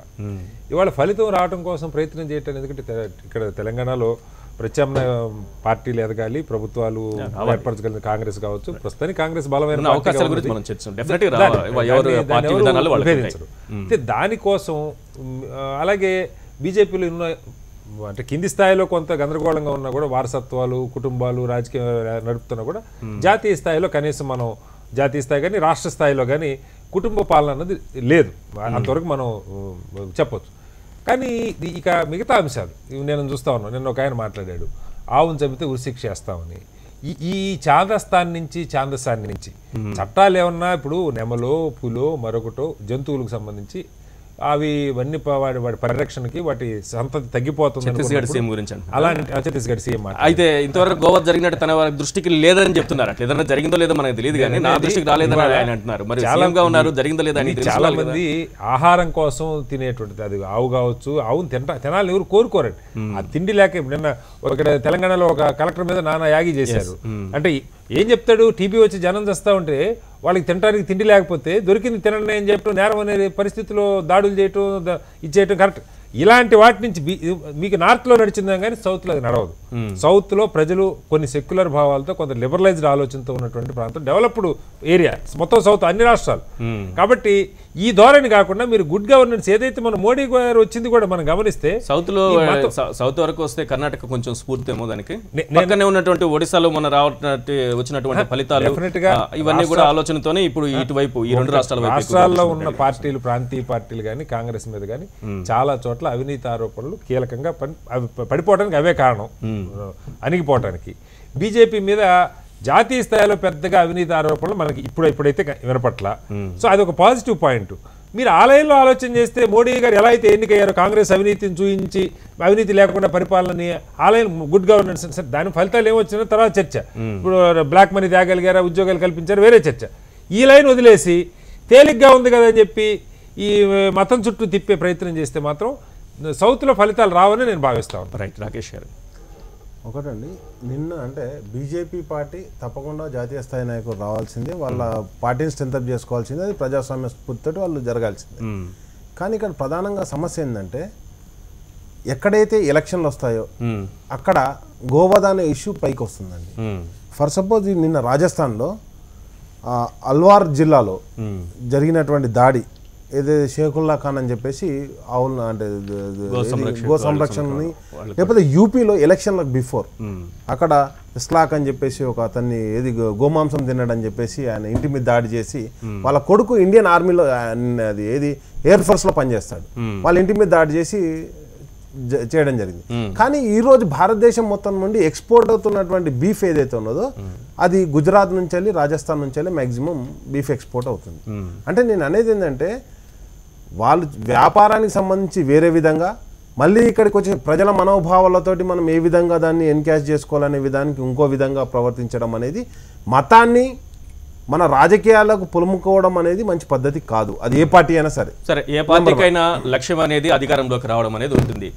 ఇవాళ ఫలితం రావడం కోసం ప్రయత్నం చేయటం, ఎందుకంటే ఇక్కడ తెలంగాణలో ప్రత్యామ్నాయ పార్టీలు ఎదగాలి, ప్రభుత్వాలు ఏర్పరచగలిగిన కాంగ్రెస్ కావచ్చు. ప్రస్తుతానికి కాంగ్రెస్ బలమైన ఉపయోగించరు. అయితే దానికోసం అలాగే బీజేపీలో ఉన్న అంటే కింది స్థాయిలో కొంత గందరగోళంగా ఉన్నా కూడా, వారసత్వాలు, కుటుంబాలు, రాజకీయం నడుపుతున్నా కూడా జాతీయ స్థాయిలో కనీసం మనం జాతీయ స్థాయి కానీ రాష్ట్ర స్థాయిలో కానీ కుటుంబ పాలన అన్నది లేదు, అంతవరకు మనం చెప్పొచ్చు. కానీ ఇక మిగతా అంశాలు నేను చూస్తా ఉన్నాను. నిన్న ఒక ఆయన మాట్లాడాడు, ఆవును చంపితే ఉరిశిక్ష చేస్తామని. ఈ ఛాందస్థాన్ని నుంచి చట్టాలు ఏమన్నా ఇప్పుడు నెమలో, పులో, మరొకటో జంతువులకు సంబంధించి అవి ఇవన్నీ వాటి పరిరక్షణకి వాటి సంతతి తగ్గిపోతుంది. ఛత్తీస్గఢ్ సీఎం గురించి అలాంటి ఛత్తీస్గఢ్ సీఎం అయితే ఇంతవరకు గోవా జరిగినట్టు తన దృష్టికి లేదని చెప్తున్నారు. ఏదైనా జరిగిందో లేదో మనకు తెలియదు కానీ నా దృష్టికి రాలేదని ఆయన అంటున్నారు. మరి చాలాగా ఉన్నారు, జరిగిందో లేదా అని. చాలా మంది ఆహారం కోసం తినేటువంటిది, అది ఆవు కావచ్చు, ఆవును తినాలని ఎవరు కోరుకోరండి. ఆ తిండి లేక నిన్న ఇక్కడ తెలంగాణలో ఒక కలెక్టర్ మీద నానా యాగి చేశారు. అంటే ఏం చెప్తాడు, టీబీ వచ్చి జనం చేస్తూ ఉంటే వాళ్ళకి తినడానికి తిండి లేకపోతే దొరికింది తినండి అని చెప్పడం నేరం అనే పరిస్థితిలో దాడులు చేయటం, ఇచ్చేయటం కరెక్ట్. ఇలాంటి వాటి నుంచి మీకు నార్త్లో నడిచిందాం కానీ సౌత్లో అది నడవదు. సౌత్లో ప్రజలు కొన్ని సెక్యులర్ భావాలతో, కొంత లిబరలైజ్డ్ ఆలోచనతో ఉన్నటువంటి ప్రాంతం, డెవలప్డ్ ఏరియా మొత్తం సౌత్ అన్ని రాష్ట్రాలు. కాబట్టి ఈ ధోరణి కాకుండా మీరు గుడ్ గవర్నెన్స్ ఏదైతే మన మోడీ గారు వచ్చింది కూడా మనం గమనిస్తే, సౌత్ వరకు వస్తే కర్ణాటక కొంచెం స్ఫూర్తి ఏమో దానికి. పక్కనే ఉన్నటువంటి ఒడిశాలో మన వచ్చినటువంటి ఫలితాలు ఇవన్నీ కూడా ఆలోచనతోనే ఇప్పుడు ఇటువైపు ఈ 2 రాష్ట్రాల్లో ఉన్న పార్టీలు, ప్రాంతీయ పార్టీలు కానీ కాంగ్రెస్ మీద కానీ చాలా చోట్ల అవినీతి ఆరోపణలు కీలకంగా పడిపోవడానికి అవే కారణం, అణిగిపోవటానికి. బీజేపీ మీద జాతీయ స్థాయిలో పెద్దగా అవినీతి ఆరోపణలు మనకి ఇప్పుడైతే వినపట్ల. సో అది ఒక పాజిటివ్ పాయింట్. మీరు ఆలయంలో ఆలోచన చేస్తే మోడీ గారు ఎలా అయితే ఎన్నికయ్యారో కాంగ్రెస్ అవినీతిని చూయించి అవినీతి లేకుండా పరిపాలనని, ఆలయం గుడ్ గవర్నెన్స్, దాని ఫలితాలు ఏమొచ్చినా తర్వాత చర్చ. ఇప్పుడు బ్లాక్ మనీ తేగలిగారా, ఉద్యోగాలు కల్పించారు, వేరే చర్చ. ఈ లైన్ వదిలేసి తేలిగ్గా ఉంది కదా అని చెప్పి ఈ మతం చుట్టూ తిప్పే ప్రయత్నం చేస్తే మాత్రం సౌత్లో ఫలితాలు రావని నేను భావిస్తాను. రైట్, రాకేష్ గారు. ఒకటండి, నిన్న అంటే బీజేపీ పార్టీ తప్పకుండా జాతీయ స్థాయి నాయకులు రావాల్సిందే, వాళ్ళ పార్టీని స్ట్రెంతప్ చేసుకోవాల్సిందే, అది ప్రజాస్వామ్య స్ఫూర్తితో వాళ్ళు జరగాల్సిందే. కానీ ఇక్కడ ప్రధానంగా సమస్య ఏంటంటే ఎక్కడైతే ఎలక్షన్లు వస్తాయో అక్కడ గోవధ అనే ఇష్యూ పైకి వస్తుందండి. ఫర్ సపోజ్ నిన్న రాజస్థాన్లో అల్వార్ జిల్లాలో జరిగినటువంటి దాడి ఏదైతే షేఖుల్లా ఖాన్ అని చెప్పేసి ఆవులు అంటే గో సంరక్షణని, లేకపోతే యూపీలో ఎలక్షన్లకు బిఫోర్ అక్కడ ఇస్లాక్ అని చెప్పేసి ఒక అతన్ని ఏది గోమాంసం తిన్నాడని చెప్పేసి ఆయన ఇంటి మీద దాడి చేసి వాళ్ళ కొడుకు ఇండియన్ ఆర్మీలో అది ఏది ఎయిర్ ఫోర్స్లో పనిచేస్తాడు, వాళ్ళ ఇంటి మీద దాడి చేసి చేయడం జరిగింది. కానీ ఈ రోజు భారతదేశం మొత్తం నుండి ఎక్స్పోర్ట్ అవుతున్నటువంటి బీఫ్ ఏదైతే ఉన్నదో అది గుజరాత్ నుంచి వెళ్ళి రాజస్థాన్ నుంచి వెళ్ళి మ్యాక్సిమం బీఫ్ ఎక్స్పోర్ట్ అవుతుంది. అంటే నేను అనేది ఏంటంటే వాళ్ళు వ్యాపారానికి సంబంధించి వేరే విధంగా, మళ్ళీ ఇక్కడికి వచ్చి ప్రజల మనోభావాలతోటి మనం ఏ విధంగా దాన్ని ఎన్కాష్ చేసుకోవాలనే విధానికి ఇంకో విధంగా ప్రవర్తించడం అనేది, మతాన్ని మన రాజకీయాలకు పులుముకోవడం అనేది మంచి పద్ధతి కాదు. అది ఏ పార్టీ అయినా సరే. సరే, ఏ పార్టీకైనా లక్ష్యం అనేది అధికారంలోకి రావడం అనేది ఉంటుంది.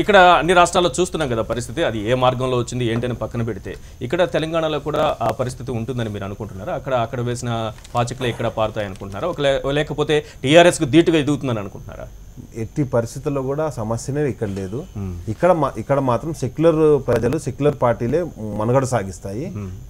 ఇక్కడ అన్ని రాష్ట్రాల్లో చూస్తున్నాం కదా పరిస్థితి. అది ఏ మార్గంలో వచ్చింది ఏంటని పక్కన పెడితే ఇక్కడ తెలంగాణలో కూడా ఆ పరిస్థితి ఉంటుందని మీరు అనుకుంటున్నారా? అక్కడ వేసిన పాచికలే ఇక్కడ పారుతాయి అనుకుంటున్నారా? లేకపోతే టీఆర్ఎస్కు ధీటుగా ఎదుగుతుందని అనుకుంటున్నారా? ఎట్టి పరిస్థితుల్లో కూడా సమస్యనే ఇక్కడ లేదు. ఇక్కడ మాత్రం సెక్యులర్ ప్రజలు, సెక్యులర్ పార్టీలే మనుగడ సాగిస్తాయి.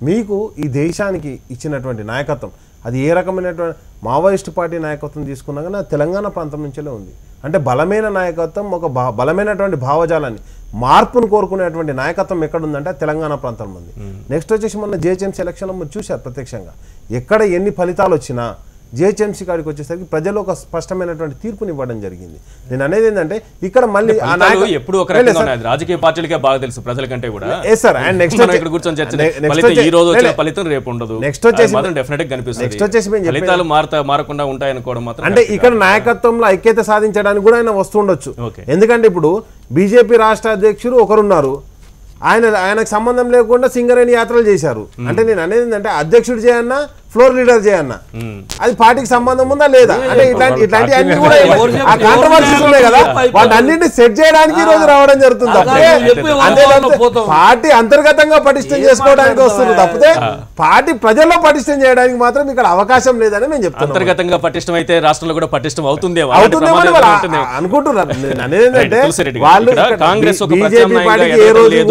మీకు ఈ దేశానికి ఇచ్చినటువంటి నాయకత్వం అది ఏ రకమైనటువంటి మావోయిస్ట్ పార్టీ నాయకత్వం తీసుకున్నా కానీ తెలంగాణ ప్రాంతం నుంచే ఉంది. అంటే బలమైన నాయకత్వం, ఒక బలమైనటువంటి భావజాలాన్ని, మార్పును కోరుకునేటువంటి నాయకత్వం ఎక్కడ ఉందంటే తెలంగాణ ప్రాంతంలో ఉంది. నెక్స్ట్ వచ్చేసి మొన్న జిహెచ్ఎంసీ ఎలక్షన్లో మీరు చూశారు ప్రత్యక్షంగా, ఎక్కడ ఎన్ని ఫలితాలు వచ్చినా జిహెచ్ఎంసీ కాడికి వచ్చేసరికి ప్రజలు ఒక స్పష్టమైనటువంటి తీర్పుని ఇవ్వడం జరిగింది. నేను అనేది ఏంటంటే ఇక్కడ మళ్ళీ ఎప్పుడు ఒక రాజకీయ పార్టీలకే బాగా తెలుసు ప్రజల కంటే కూడా. నెక్స్ట్ వచ్చేసి ఫలితాలు మారకుండా ఉంటాయి అనుకోవడం మాత్రం అంటే ఇక్కడ నాయకత్వంలో ఐక్యత సాధించడానికి కూడా ఆయన వస్తుండొచ్చు. ఎందుకంటే ఇప్పుడు బీజేపీ రాష్ట్ర అధ్యక్షుడు ఒకరున్నారు, ఆయనకు సంబంధం లేకుండా సింగరేణి యాత్రలు చేశారు. అంటే నేను అనేది ఏంటంటే అధ్యక్షుడు చేయన్నా, ఫ్లోర్ లీడర్ చేయన్నా, అది పార్టీకి సంబంధం ఉందా లేదా అంటే ఇట్లాంటి అన్ని కూడా కాంట్రవర్సీస్ ఉన్నాయి కదా, వాటన్నింటినీ సెట్ చేయడానికి ఈ రోజు రావడం జరుగుతుంది. పార్టీ అంతర్గతంగా పటిష్టం చేసుకోవడానికి వస్తుంది తప్పితే పార్టీ ప్రజల్లో పటిష్టం చేయడానికి మాత్రం ఇక్కడ అవకాశం లేదని నేను చెప్తాను. అంతర్గతంగా పటిష్టం అయితే రాష్ట్రంలో కూడా పటిష్టం అవుతుందేమో అనుకుంటున్నారు. అనేది ఏంటంటే వాళ్ళు కాంగ్రెస్ బీజేపీ పార్టీకి ఏ రోజు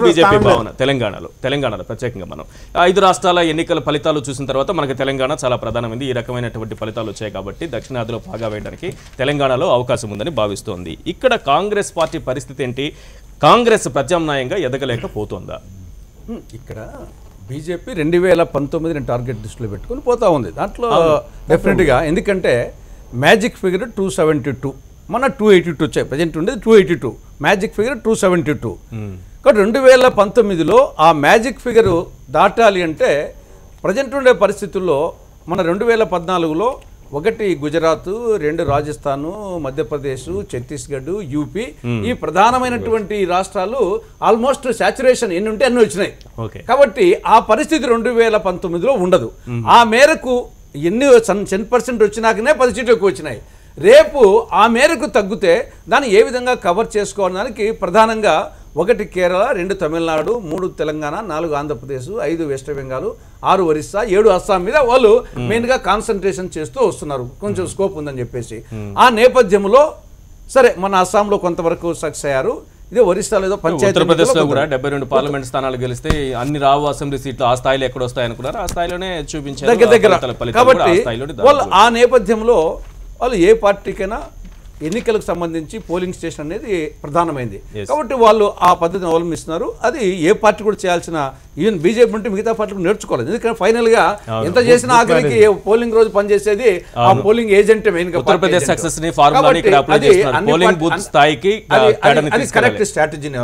బీజేపీ భావన తెలంగాణలో ప్రత్యేకంగా మనం 5 రాష్ట్రాల ఎన్నికల ఫలితాలు చూసిన తర్వాత మనకి తెలంగాణ చాలా ప్రధానమైంది. ఈ రకమైనటువంటి ఫలితాలు వచ్చాయి కాబట్టి దక్షిణాదిలో బాగా వేయడానికి తెలంగాణలో అవకాశం ఉందని భావిస్తోంది. ఇక్కడ కాంగ్రెస్ పార్టీ పరిస్థితి ఏంటి? కాంగ్రెస్ ప్రత్యామ్నాయంగా ఎదగలేకపోతుందా? ఇక్కడ బీజేపీ 2019 టార్గెట్ దృష్టిలో పెట్టుకుని పోతా ఉంది. దాంట్లో డెఫినెట్గా ఎందుకంటే మ్యాజిక్ ఫిగర్ 272, మన 282 వచ్చాయి, ప్రజెంట్ ఉండేది 282, మ్యాజిక్ ఫిగర్ 272. కాబట్టి 2019లో ఆ మ్యాజిక్ ఫిగరు దాటాలి అంటే ప్రజెంట్ ఉండే పరిస్థితుల్లో మన 2014లో 1 గుజరాత్, 2 రాజస్థాను, మధ్యప్రదేశ్, ఛత్తీస్గఢ్, యూపీ, ఈ ప్రధానమైనటువంటి రాష్ట్రాలు ఆల్మోస్ట్ సాచురేషన్ ఎన్ని ఉంటే అన్ని వచ్చినాయి. కాబట్టి ఆ పరిస్థితి 2019లో ఉండదు. ఆ మేరకు ఎన్ని 10% వచ్చినాకనే 10 సీట్లు ఎక్కువ వచ్చినాయి. రేపు ఆ మేరకు తగ్గితే దాన్ని ఏ విధంగా కవర్ చేసుకోవడానికి ప్రధానంగా 1 కేరళ, 2 తమిళనాడు, 3 తెలంగాణ, 4 ఆంధ్రప్రదేశ్, 5 వెస్ట్ బెంగాల్, 6 ఒరిస్సా, 7 అస్సాం మీద వాళ్ళు మెయిన్గా కాన్సన్ట్రేషన్ చేస్తూ వస్తున్నారు, కొంచెం స్కోప్ ఉందని చెప్పేసి. ఆ నేపథ్యంలో సరే మన అస్సాంలో కొంతవరకు సక్సెస్ అయ్యారు. ఇదే ఒరిస్సాలో ఏదో పంచాయతీ ఉత్తరప్రదేశ్లో కూడా 72 పార్లమెంట్ స్థానాలు గెలిస్తే అన్ని రావు అసెంబ్లీ సీట్లు ఆ స్థాయిలో ఎక్కడ వస్తాయి అనుకున్నారు, ఆ స్థాయిలోనే చూపించారు దగ్గర. కాబట్టి వాళ్ళు ఆ నేపథ్యంలో వాళ్ళు ఏ పార్టీకైనా ఎన్నికలకు సంబంధించి పోలింగ్ స్టేషన్ అనేది ప్రధానమైంది. కాబట్టి వాళ్ళు ఆ పద్ధతిని అవలంబిస్తున్నారు. అది ఏ పార్టీ కూడా చేయాల్సిన, ఈవెన్ బీజేపీ ఉంటే మిగతా పార్టీలు నేర్చుకోవాలి. ఎందుకంటే ఫైనల్ గా ఎంత చేసినా ఆఖరికి పోలింగ్ రోజు పనిచేసేది ఆ పోలింగ్ ఏజెంట్ మెయిన్ గా. ఉత్తరప్రదేశ్ సక్సెస్ ని ఫార్ములాని ఇక్కడ అప్లై చేస్తున్నారు. పోలింగ్ బూత్ స్థాయికి అది కరెక్ట్ స్ట్రాటజీని.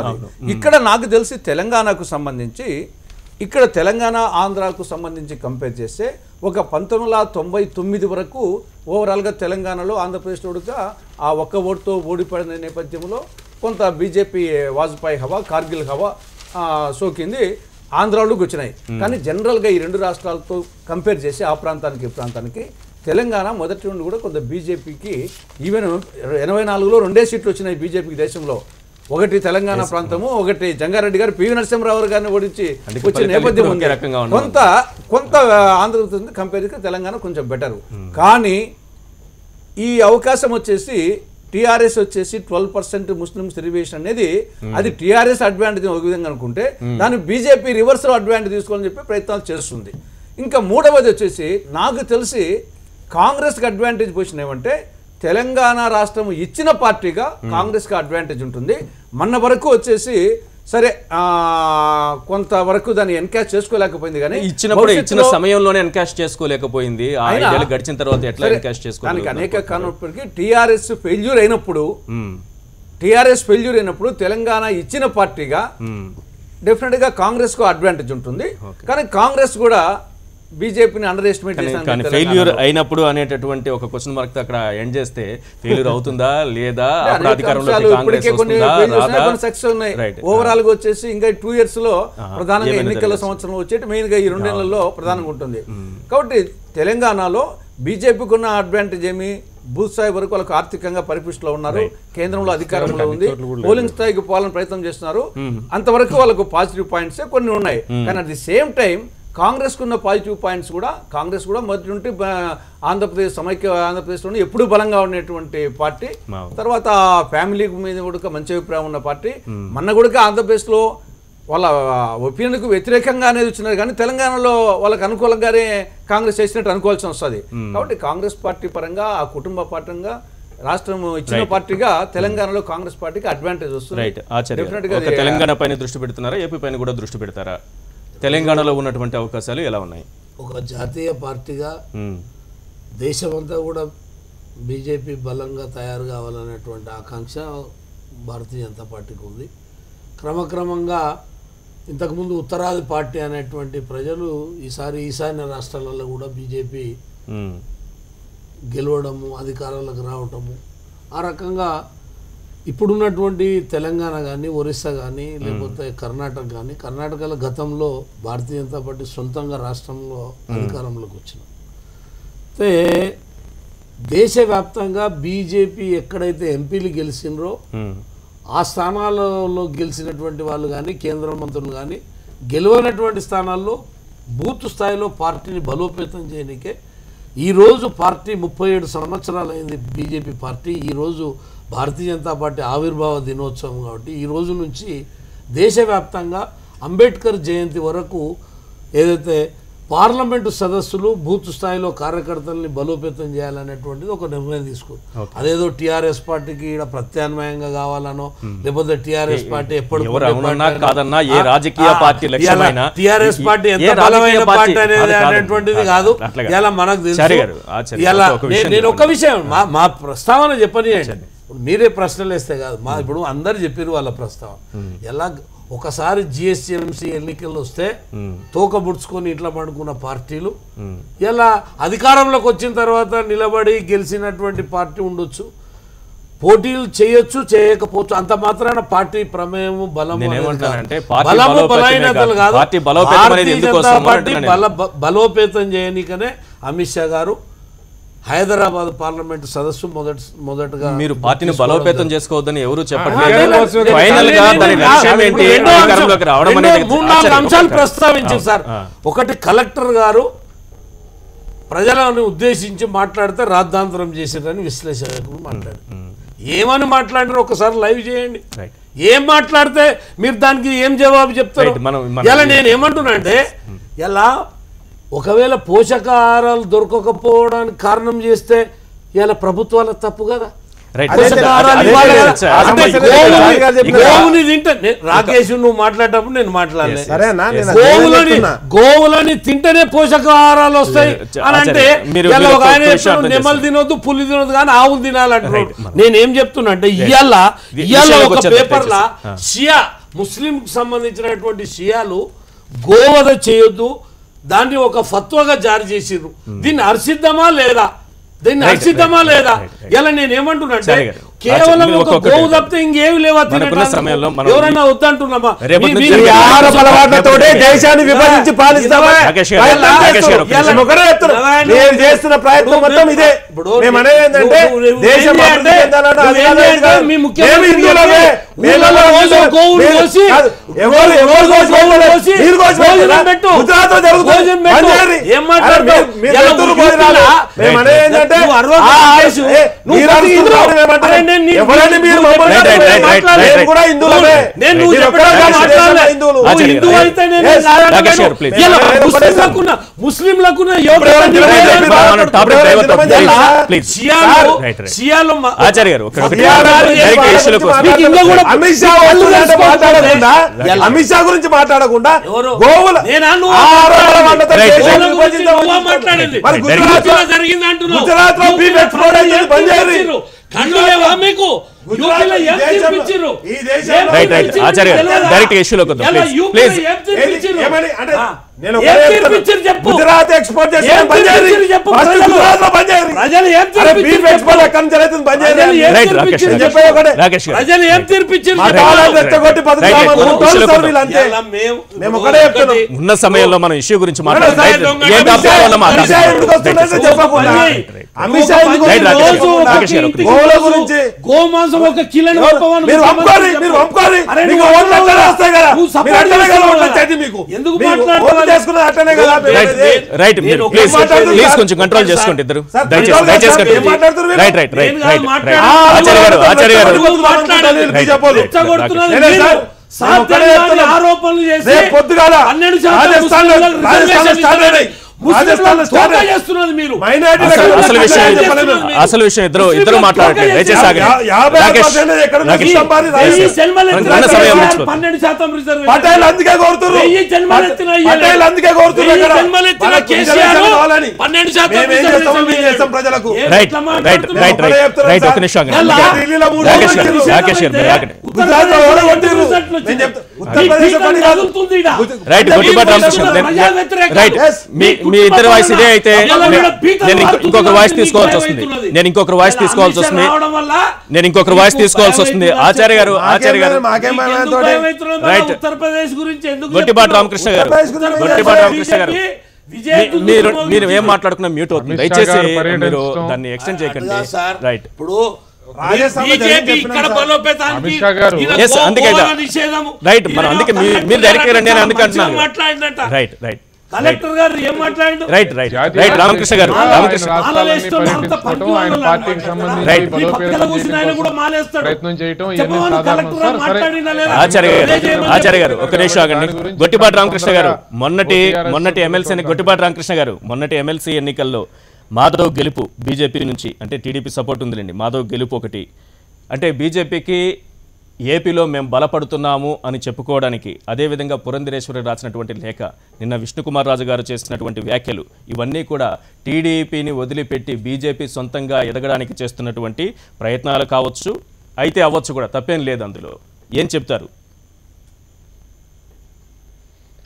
ఇక్కడ నాకు తెలిసి తెలంగాణకు సంబంధించి, ఇక్కడ తెలంగాణ ఆంధ్రాకు సంబంధించి కంపేర్ చేస్తే ఒక 1999 వరకు ఓవరాల్గా తెలంగాణలో ఆంధ్రప్రదేశ్ ఓడుగా ఆ ఒక్క ఓటుతో ఓడిపడిన నేపథ్యంలో కొంత బీజేపీ వాజ్పేయి హవా, కార్గిల్ హవా సోకింది, ఆంధ్రాలోకి వచ్చినాయి. కానీ జనరల్గా ఈ 2 రాష్ట్రాలతో కంపేర్ చేసి ఆ ప్రాంతానికి ఈ ప్రాంతానికి తెలంగాణ మొదటి నుండి కూడా కొంత బీజేపీకి ఈవెన్ 84లో 2 సీట్లు వచ్చినాయి బీజేపీకి దేశంలో. ఒకటి తెలంగాణ ప్రాంతము, ఒకటి జంగారెడ్డి గారు పివి నరసింహరావు గారిని ఓడించి అందుకే వచ్చిన ఫలితాలు నేపథ్యం ఇప్పుడు ఉంది. ఒకే రకంగా ఉన్నాయి. కొంత ఆంధ్రప్రదేశ్ కంపేర్గా తెలంగాణ కొంచెం బెటర్. కానీ ఈ అవకాశం వచ్చేసి టీఆర్ఎస్ వచ్చేసి 12% ముస్లిమ్స్ రిజర్వేషన్ అనేది అది టీఆర్ఎస్ అడ్వాంటేజ్ ఒక విధంగా అనుకుంటే దాన్ని బీజేపీ రివర్స్ అడ్వాంటేజ్ తీసుకోవాలని చెప్పి ప్రయత్నాలు చేస్తుంది. ఇంకా మూడవది వచ్చేసి నాకు తెలిసి కాంగ్రెస్కి అడ్వాంటేజ్ పొజిషన్ ఏమంటే తెలంగాణ రాష్ట్రం ఇచ్చిన పార్టీగా కాంగ్రెస్కి అడ్వాంటేజ్ ఉంటుంది. మొన్న వరకు వచ్చేసి సరే కొంతవరకు దాన్ని ఎన్కాష్ చేసుకోలేకపోయింది, కానీ ఇచ్చిన సమయంలోనే ఎన్కాష్ చేసుకోలేకపోయింది. గడిచిన తర్వాత ఎట్లా ఎన్కాష్ చేసుకోవాలి? అనేక కారణాలకి టీఆర్ఎస్ ఫెయిల్యూర్ అయినప్పుడు తెలంగాణ ఇచ్చిన పార్టీగా డెఫినెట్ గా కాంగ్రెస్ కు అడ్వాంటేజ్ ఉంటుంది. కానీ కాంగ్రెస్ కూడా బీజేపీని అండర్ ఎస్టిమేట్ కానీ ఫెయిల్యూర్ అయినప్పుడు అనేటటువంటి ఒక క్వశ్చన్ మార్క్ అక్కడ ఎండ్ చేస్తే ఫెయిల్యూర్ అవుతుందా లేదా ఓవరాల్ గా వచ్చేసి ఇంకా 2 years లో ప్రధానంగా ఎన్నికల సంవత్సరం వచ్చేటి మెయిన్ గా ఈ 2 నెలల్లో ప్రధానంగా ఉంటుంది. కాబట్టి తెలంగాణలో బీజేపీకి ఉన్న అడ్వాంటేజ్ ఏమి, బూత్ స్థాయి వరకు వాళ్ళకు ఆర్థికంగా పరిపుష్టిలో ఉన్నారు, కేంద్రంలో అధికారంలో ఉంది, పోలింగ్ స్థాయికి పోవాలని ప్రయత్నం చేస్తున్నారు. అంతవరకు వాళ్ళకు పాజిటివ్ పాయింట్స్ కొన్ని ఉన్నాయి. కానీ at the same time Congress కున్న పాజిటివ్ పాయింట్స్ కూడా కాంగ్రెస్ కూడా మొదటి నుండి ఆంధ్రప్రదేశ్ సమైక్య ఆంధ్రప్రదేశ్లోనే ఎప్పుడు బలంగా ఉన్నటువంటి పార్టీ. తర్వాత ఫ్యామిలీ మీద కూడా మంచి అభిప్రాయం ఉన్న పార్టీ. మొన్న కూడా ఆంధ్రప్రదేశ్లో వాళ్ళ ఒపీనియన్కు వ్యతిరేకంగా అనేది వచ్చినారు, కానీ తెలంగాణలో వాళ్ళకి అనుకూలంగానే కాంగ్రెస్ చేసినట్టు అనుకోవాల్సి వస్తుంది. కాబట్టి కాంగ్రెస్ పార్టీ పరంగా ఆ కుటుంబ పరంగా రాష్ట్రం ఇచ్చిన పార్టీగా తెలంగాణలో కాంగ్రెస్ పార్టీకి అడ్వాంటేజ్ వస్తుంది. తెలంగాణ పైన దృష్టి పెడుతున్నారా, ఏపీ పైన కూడా దృష్టి పెడతారా? తెలంగాణలో ఉన్నటువంటి అవకాశాలు ఎలా ఉన్నాయి? ఒక జాతీయ పార్టీగా దేశమంతా కూడా బీజేపీ బలంగా తయారు కావాలనేటువంటి ఆకాంక్ష భారతీయ జనతా పార్టీకి ఉంది. క్రమక్రమంగా ఇంతకుముందు ఉత్తరాది పార్టీ అనేటువంటి ప్రజలు ఈసారి ఈశాన్య రాష్ట్రాలలో కూడా బీజేపీ గెలవడము, అధికారంలోకి రావటము, ఆ రకంగా ఇప్పుడున్నటువంటి తెలంగాణ కానీ, ఒరిస్సా కానీ, లేకపోతే కర్ణాటక కానీ, కర్ణాటకలో గతంలో భారతీయ జనతా పార్టీ సొంతంగా రాష్ట్రంలో అధికారంలోకి వచ్చింది. అయితే దేశవ్యాప్తంగా బీజేపీ ఎక్కడైతే ఎంపీలు గెలిచినరో ఆ స్థానాలలో గెలిచినటువంటి వాళ్ళు కానీ, కేంద్ర మంత్రులు కానీ గెలవనటువంటి స్థానాల్లో బూత్ స్థాయిలో పార్టీని బలోపేతం చేయడానికే ఈరోజు పార్టీ 37 సంవత్సరాలు అయింది బీజేపీ పార్టీ. ఈరోజు భారతీయ జనతా పార్టీ ఆవిర్భావ దినోత్సవం కాబట్టి ఈ రోజు నుంచి దేశవ్యాప్తంగా అంబేద్కర్ జయంతి వరకు ఏదైతే పార్లమెంటు సదస్సులు బూత్ స్థాయిలో కార్యకర్తల్ని బలోపేతం చేయాలనేటువంటిది ఒక నిర్ణయం తీసుకుంది. అదేదో టీఆర్ఎస్ పార్టీకి ఇక్కడ ప్రత్యామ్నాయంగా కావాలనో, లేకపోతే టీఆర్ఎస్ పార్టీ ఎప్పుడు టీఆర్ఎస్ పార్టీ ఎంత బలమైన పార్టీ అనేది అనేటువంటిది కాదు. ఇలా మనకు తెలుసు. ఇలా నేను ఒక విషయం మా ప్రస్తావన చెప్పనియండి, మీరే ప్రశ్నలు వేస్తే కాదు, మా ఇప్పుడు అందరు చెప్పారు వాళ్ళ ప్రస్తావన. ఎలా ఒకసారి జిఎస్ఎంసీ ఎన్నికలు వస్తే తోకబుడ్చుకొని ఇట్లా పడుకున్న పార్టీలు ఇలా అధికారంలోకి వచ్చిన తర్వాత నిలబడి గెలిచినటువంటి పార్టీ ఉండొచ్చు, పోటీలు చేయొచ్చు, చేయకపోవచ్చు. అంత మాత్రాన పార్టీ ప్రమేయము బలము బలహీనతలు కాదు. భారతీయ జనతా పార్టీ బలోపేతం చేయనికనే అమిత్ షా గారు హైదరాబాద్ పార్లమెంట్ సదస్సు మొదటగా మీరు పార్టీని బలోపేతం చేసుకోవద్దని ఎవరు అంశాలు ప్రస్తావించారు సార్. ఒకటి, కలెక్టర్ గారు ప్రజలను ఉద్దేశించి మాట్లాడితే రాద్ధాంతరం చేశారని విశ్లేషకులు మాట్లాడారు. ఏమని మాట్లాడారు ఒకసారి లైవ్ చేయండి. ఏం మాట్లాడితే మీరు దానికి ఏం జవాబు చెప్తారు? ఇలా నేను ఏమంటున్నా అంటే, ఇలా ఒకవేళ పోషకాహారాలు దొరకకపోవడానికి కారణం చేస్తే ఇలా ప్రభుత్వాల తప్పు కదా. రాకేష్ నువ్వు మాట్లాడేటప్పుడు నేను మాట్లాడలేదు. గోవులని తింటేనే పోషకాహారాలు వస్తాయి అని అంటే ఒక ఆయన నెమలు తినొద్దు, పులి తినొద్దు, కానీ ఆవులు తినాలంటున్నాడు. నేనేం చెప్తున్నా అంటే ఇవాళ ఒక పేపర్లా షియా ముస్లిం సంబంధించినటువంటి షియాలు గోవధ చేయొద్దు దాన్ని ఒక ఫత్వాగా జారీ చేసిర్రు. దీన్ని హర్షిద్దామా లేదా? ఇలా నేను ఏమంటున్నా అంటే, కేవలం ఒక ఒక్కొక్కటి. గోవు తప్పితే ఇంకేమి లేవా మనకున్న సమయంలో మనం ఎవరన్నా వద్దంటున్నామా రేపటి నుంచి ఈ ఆహార అలవాట్లతోటే దేశాన్ని విభజించి పాలిస్తామా? రాకేష్ గారు, రాకేష్ గారు, ఒక్క నిమిషం. ఒకటే చెప్తున్నా. నేను చేస్తున్న ప్రయత్నం మొత్తం ఇదే. మేము అనేది ఏంటంటే దేశం అభివృద్ధి చెందాలన్న అధికారం లేదు కాదు. మేము హిందువులమే. గుజరాత్ లో జరుగుతుంది. ఏం మాట్లాడతావు? మేము అనేది ఏంటంటే ఎవరైనా మీరు కూడా హిందువులమే. ముస్లింలకున్న ఆచార్య గారు అమిత్ షా మాట్లాడకుండా అమిత్ షా గురించి మాట్లాడకుండా గోవుల గుజరాత్ లో బీఫ్ ఎక్స్పోర్ట్ అయ్యేది బంద్ చేయాలి. మీకు ఆచార్య డైరెక్ట్ ఇష్యూలోకి వద్దాం ప్లీజ్. గుజరాత్ ఎక్స్పోర్ట్ చేయాలి బంద్ చేయాలి. గుజరాత్ లో బంద్ చేయాలి. బీఫ్ ఎక్స్పోర్ట్ ఎక్కడి నుంచి జరుగుతుంది బంద్ చేయాలి. రాకేష్ గారు ప్రజలు ఏం తీర్పిచ్చారు? మేము ఒకటే చెప్తున్నాం. ఉన్న సమయంలో మనం ఇష్యూ గురించి మాట్లాడాలి. అమిత్ షా గోవుల గురించి గోమాంసం ఒక కిలో మీరు పంపుకోండి. మీరు పంపుకోండి. మీకు ఓట్లు అట్లనే వస్తాయి కదా. మీరు అట్లనే కదా ఓట్లు వచ్చేది మీకు. ఎందుకు ఓట్లు చేసుకున్నది అట్లనే కదా. రైట్ ప్లీజ్ కొంచెం కంట్రోల్ చేసుకోండి ఇద్దరు దయచేసి. రైట్ ఆచార్య గారు ఆరోపణలు చేసి పొద్దుగాల అసలు విషయం ఇద్దరు మాట్లాడట్లేదు. దయచేసి ఆగండి. పటేల్ అందుకే కోరుతున్నారు. ప్రజలకు రైట్ ఒక నిమిషం రాకేష్ గారు రైట్ గొట్టిపాటి రామకృష్ణ రైట్ మీ ఇద్దరు వాయిస్ ఇదే అయితే నేను ఇంకొక వాయిస్ తీసుకోవాల్సి వస్తుంది. ఆచార్య గారు రైట్ గొట్టిపాటి రామకృష్ణ గారు మీరు ఏం మాట్లాడుకున్నా మ్యూట్ అవుతుంది. దయచేసి మీరు దాన్ని ఎక్స్టెండ్ చేయకండి. రైట్ ఇప్పుడు రైట్ మనం అందుకే మీరు డైరెక్ట్ రండి అని అందుకే అంటున్నాను. రైట్ కలెక్టర్ గారు ఏం మాట్లాడారు? రైట్ రామకృష్ణ గారు ఆచార్య గారు ఒక నిమిషం ఆగండి. గొట్టిపాటి రామకృష్ణ గారు మొన్నటి ఎమ్మెల్సీ ఎన్నికల్లో మాధవ్ గెలుపు బీజేపీ నుంచి అంటే టీడీపీ సపోర్ట్ ఉందిలేండి. మాధవ్ గెలుపు ఒకటి అంటే బీజేపీకి ఏపీలో మేము బలపడుతున్నాము అని చెప్పుకోవడానికి, అదేవిధంగా పురంధరేశ్వరి రాసినటువంటి లేఖ, నిన్న విష్ణుకుమార్ రాజు గారు చేసినటువంటి వ్యాఖ్యలు, ఇవన్నీ కూడా టీడీపీని వదిలిపెట్టి బీజేపీ సొంతంగా ఎదగడానికి చేస్తున్నటువంటి ప్రయత్నాలు కావచ్చు, అయితే అవ్వచ్చు కూడా, తప్పేం లేదు అందులో. ఏం చెప్తారు?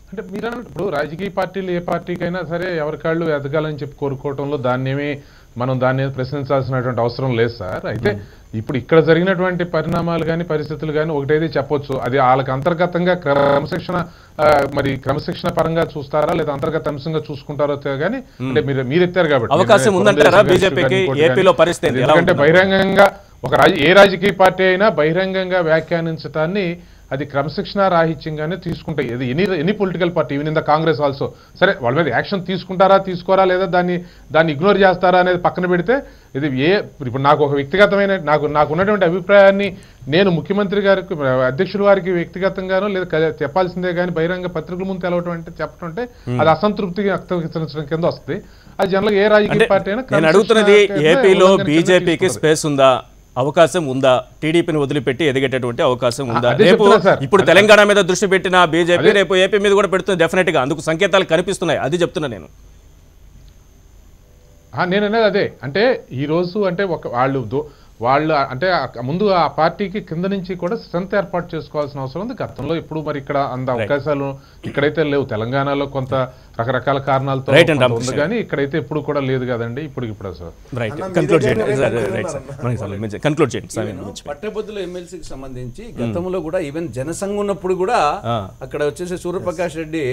అంటే మీరు ఇప్పుడు రాజకీయ పార్టీలు ఏ పార్టీకైనా సరే ఎవరికాళ్ళు ఎదగాలని చెప్పి కోరుకోవటంలో దాన్ని ప్రశ్నించాల్సినటువంటి అవసరం లేదు సార్. అయితే ఇప్పుడు ఇక్కడ జరిగినటువంటి పరిణామాలు కానీ పరిస్థితులు కానీ ఒకటైతే చెప్పొచ్చు, అది వాళ్ళకి అంతర్గతంగా క్రమశిక్షణ పరంగా చూస్తారా లేదా అంతర్గత అంశంగా చూసుకుంటారో కానీ అంటే మీరు ఎత్తారు కాబట్టి అవకాశం ఉందంటారా బీజేపీకి ఏపీలో పరిస్థితి? ఎందుకంటే బహిరంగంగా ఏ రాజకీయ పార్టీ అయినా బహిరంగంగా వ్యాఖ్యానించడాన్ని అది క్రమశిక్షణ రాహిత్యంగానే తీసుకుంటాయి. ఇది any political party, even in the Congress also. సరే వాళ్ళ మీద యాక్షన్ తీసుకుంటారా తీసుకోరా లేదా దాన్ని ఇగ్నోర్ చేస్తారా అనేది పక్కన పెడితే, ఇది ఇప్పుడు నాకు ఒక వ్యక్తిగతమైన నాకు ఉన్నటువంటి అభిప్రాయాన్ని నేను ముఖ్యమంత్రి గారికి అధ్యక్షుల వారికి వ్యక్తిగతంగానో లేదా చెప్పాల్సిందే కానీ బహిరంగ పత్రికల ముందు చెప్పడం అంటే అది అసంతృప్తికి వ్యక్తపరచడం కింద వస్తుంది. అది జనరల్గా ఏ రాజకీయ పార్టీ అయినా. నేను అడుగుతున్నది ఏపీలో బీజేపీకి స్పేస్ ఉందా, అవకాశం ఉందా, టీడీపీని వదిలిపెట్టి ఎదిగేటటువంటి అవకాశం ఉందా? రేపు ఇప్పుడు తెలంగాణ మీద దృష్టి పెట్టిన బీజేపీ రేపు ఏపీ మీద కూడా పెడుతుంది డెఫినెట్ గా, అందుకు సంకేతాలు కనిపిస్తున్నాయి, అది చెప్తున్నా నేను. నేననేది అదే. అంటే ఈ రోజు అంటే వాళ్ళు అంటే ముందు ఆ పార్టీకి కింద నుంచి కూడా స్ట్రెంత్ ఏర్పాటు చేసుకోవాల్సిన అవసరం ఉంది. గతంలో ఇప్పుడు మరి ఇక్కడ అంత అవకాశాలు ఇక్కడైతే లేవు. తెలంగాణలో కొంత రకరకాల కారణాలతో ఉంది కానీ ఇక్కడైతే ఎప్పుడు కూడా లేదు కదండి. ఇప్పుడు అసలు పట్టభద్రుల ఎమ్మెల్సీకి సంబంధించి గతంలో కూడా ఈవెన్ జనసంఘం ఉన్నప్పుడు కూడా అక్కడ వచ్చేసి సూర్యప్రకాష్ రెడ్డి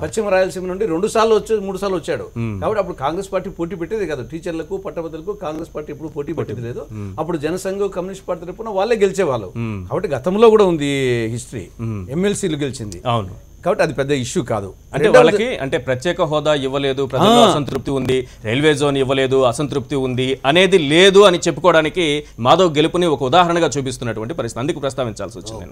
పశ్చిమ రాయలసీమ నుండి 2 సార్లు 3 సార్లు వచ్చాడు. కాబట్టి అప్పుడు కాంగ్రెస్ పార్టీ పోటీ పెట్టేది కాదు. టీచర్లకు పట్టభద్రులకు కాంగ్రెస్ పార్టీ ఎప్పుడు పోటీ పెట్టేది లేదు. అప్పుడు జనసంఘం కమ్యూనిస్ట్ పార్టీ తరపున వాళ్ళే గెలిచేవాళ్ళు. కాబట్టి గతంలో కూడా ఉంది హిస్టరీ, ఎమ్మెల్సీలు గెలిచింది. అవును, కాబట్టి అది పెద్ద ఇష్యూ కాదు. అంటే వాళ్ళకి అంటే ప్రత్యేక హోదా ఇవ్వలేదు, ప్రజల్లో అసంతృప్తి ఉంది, రైల్వే జోన్ ఇవ్వలేదు, అసంతృప్తి ఉంది అనేది లేదు అని చెప్పుకోవడానికి మాధవ్ గెలుపుని ఒక ఉదాహరణగా చూపిస్తున్నటువంటి పరిస్థితి. అందుకు ప్రస్తావించాల్సి వచ్చింది.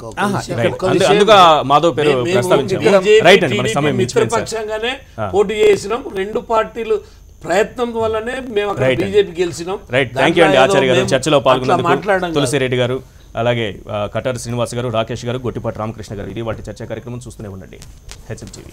అందుకు మాధవ్ పేరు ప్రస్తావించారు. రైట్ అండి, మన సమయం మిత్రపక్షంగానే పోటీ చేసినాం. 2 పార్టీలు ప్రయత్నం వల్లనే మేము అక్కడ బీజేపీ గెలిచినాం. రైట్, థ్యాంక్ యూ అండి ఆచార్య గారు, చర్చలో పాల్గొన్నందుకు. తులసిరెడ్డి గారు, అలాగే కటారి శ్రీనివాస్ గారు, రాకేష్ గారు, గొట్టిపాటి రామకృష్ణ గారు, ఇది వాటి చర్చా కార్యక్రమం. చూస్తూనే ఉండండి HM TV.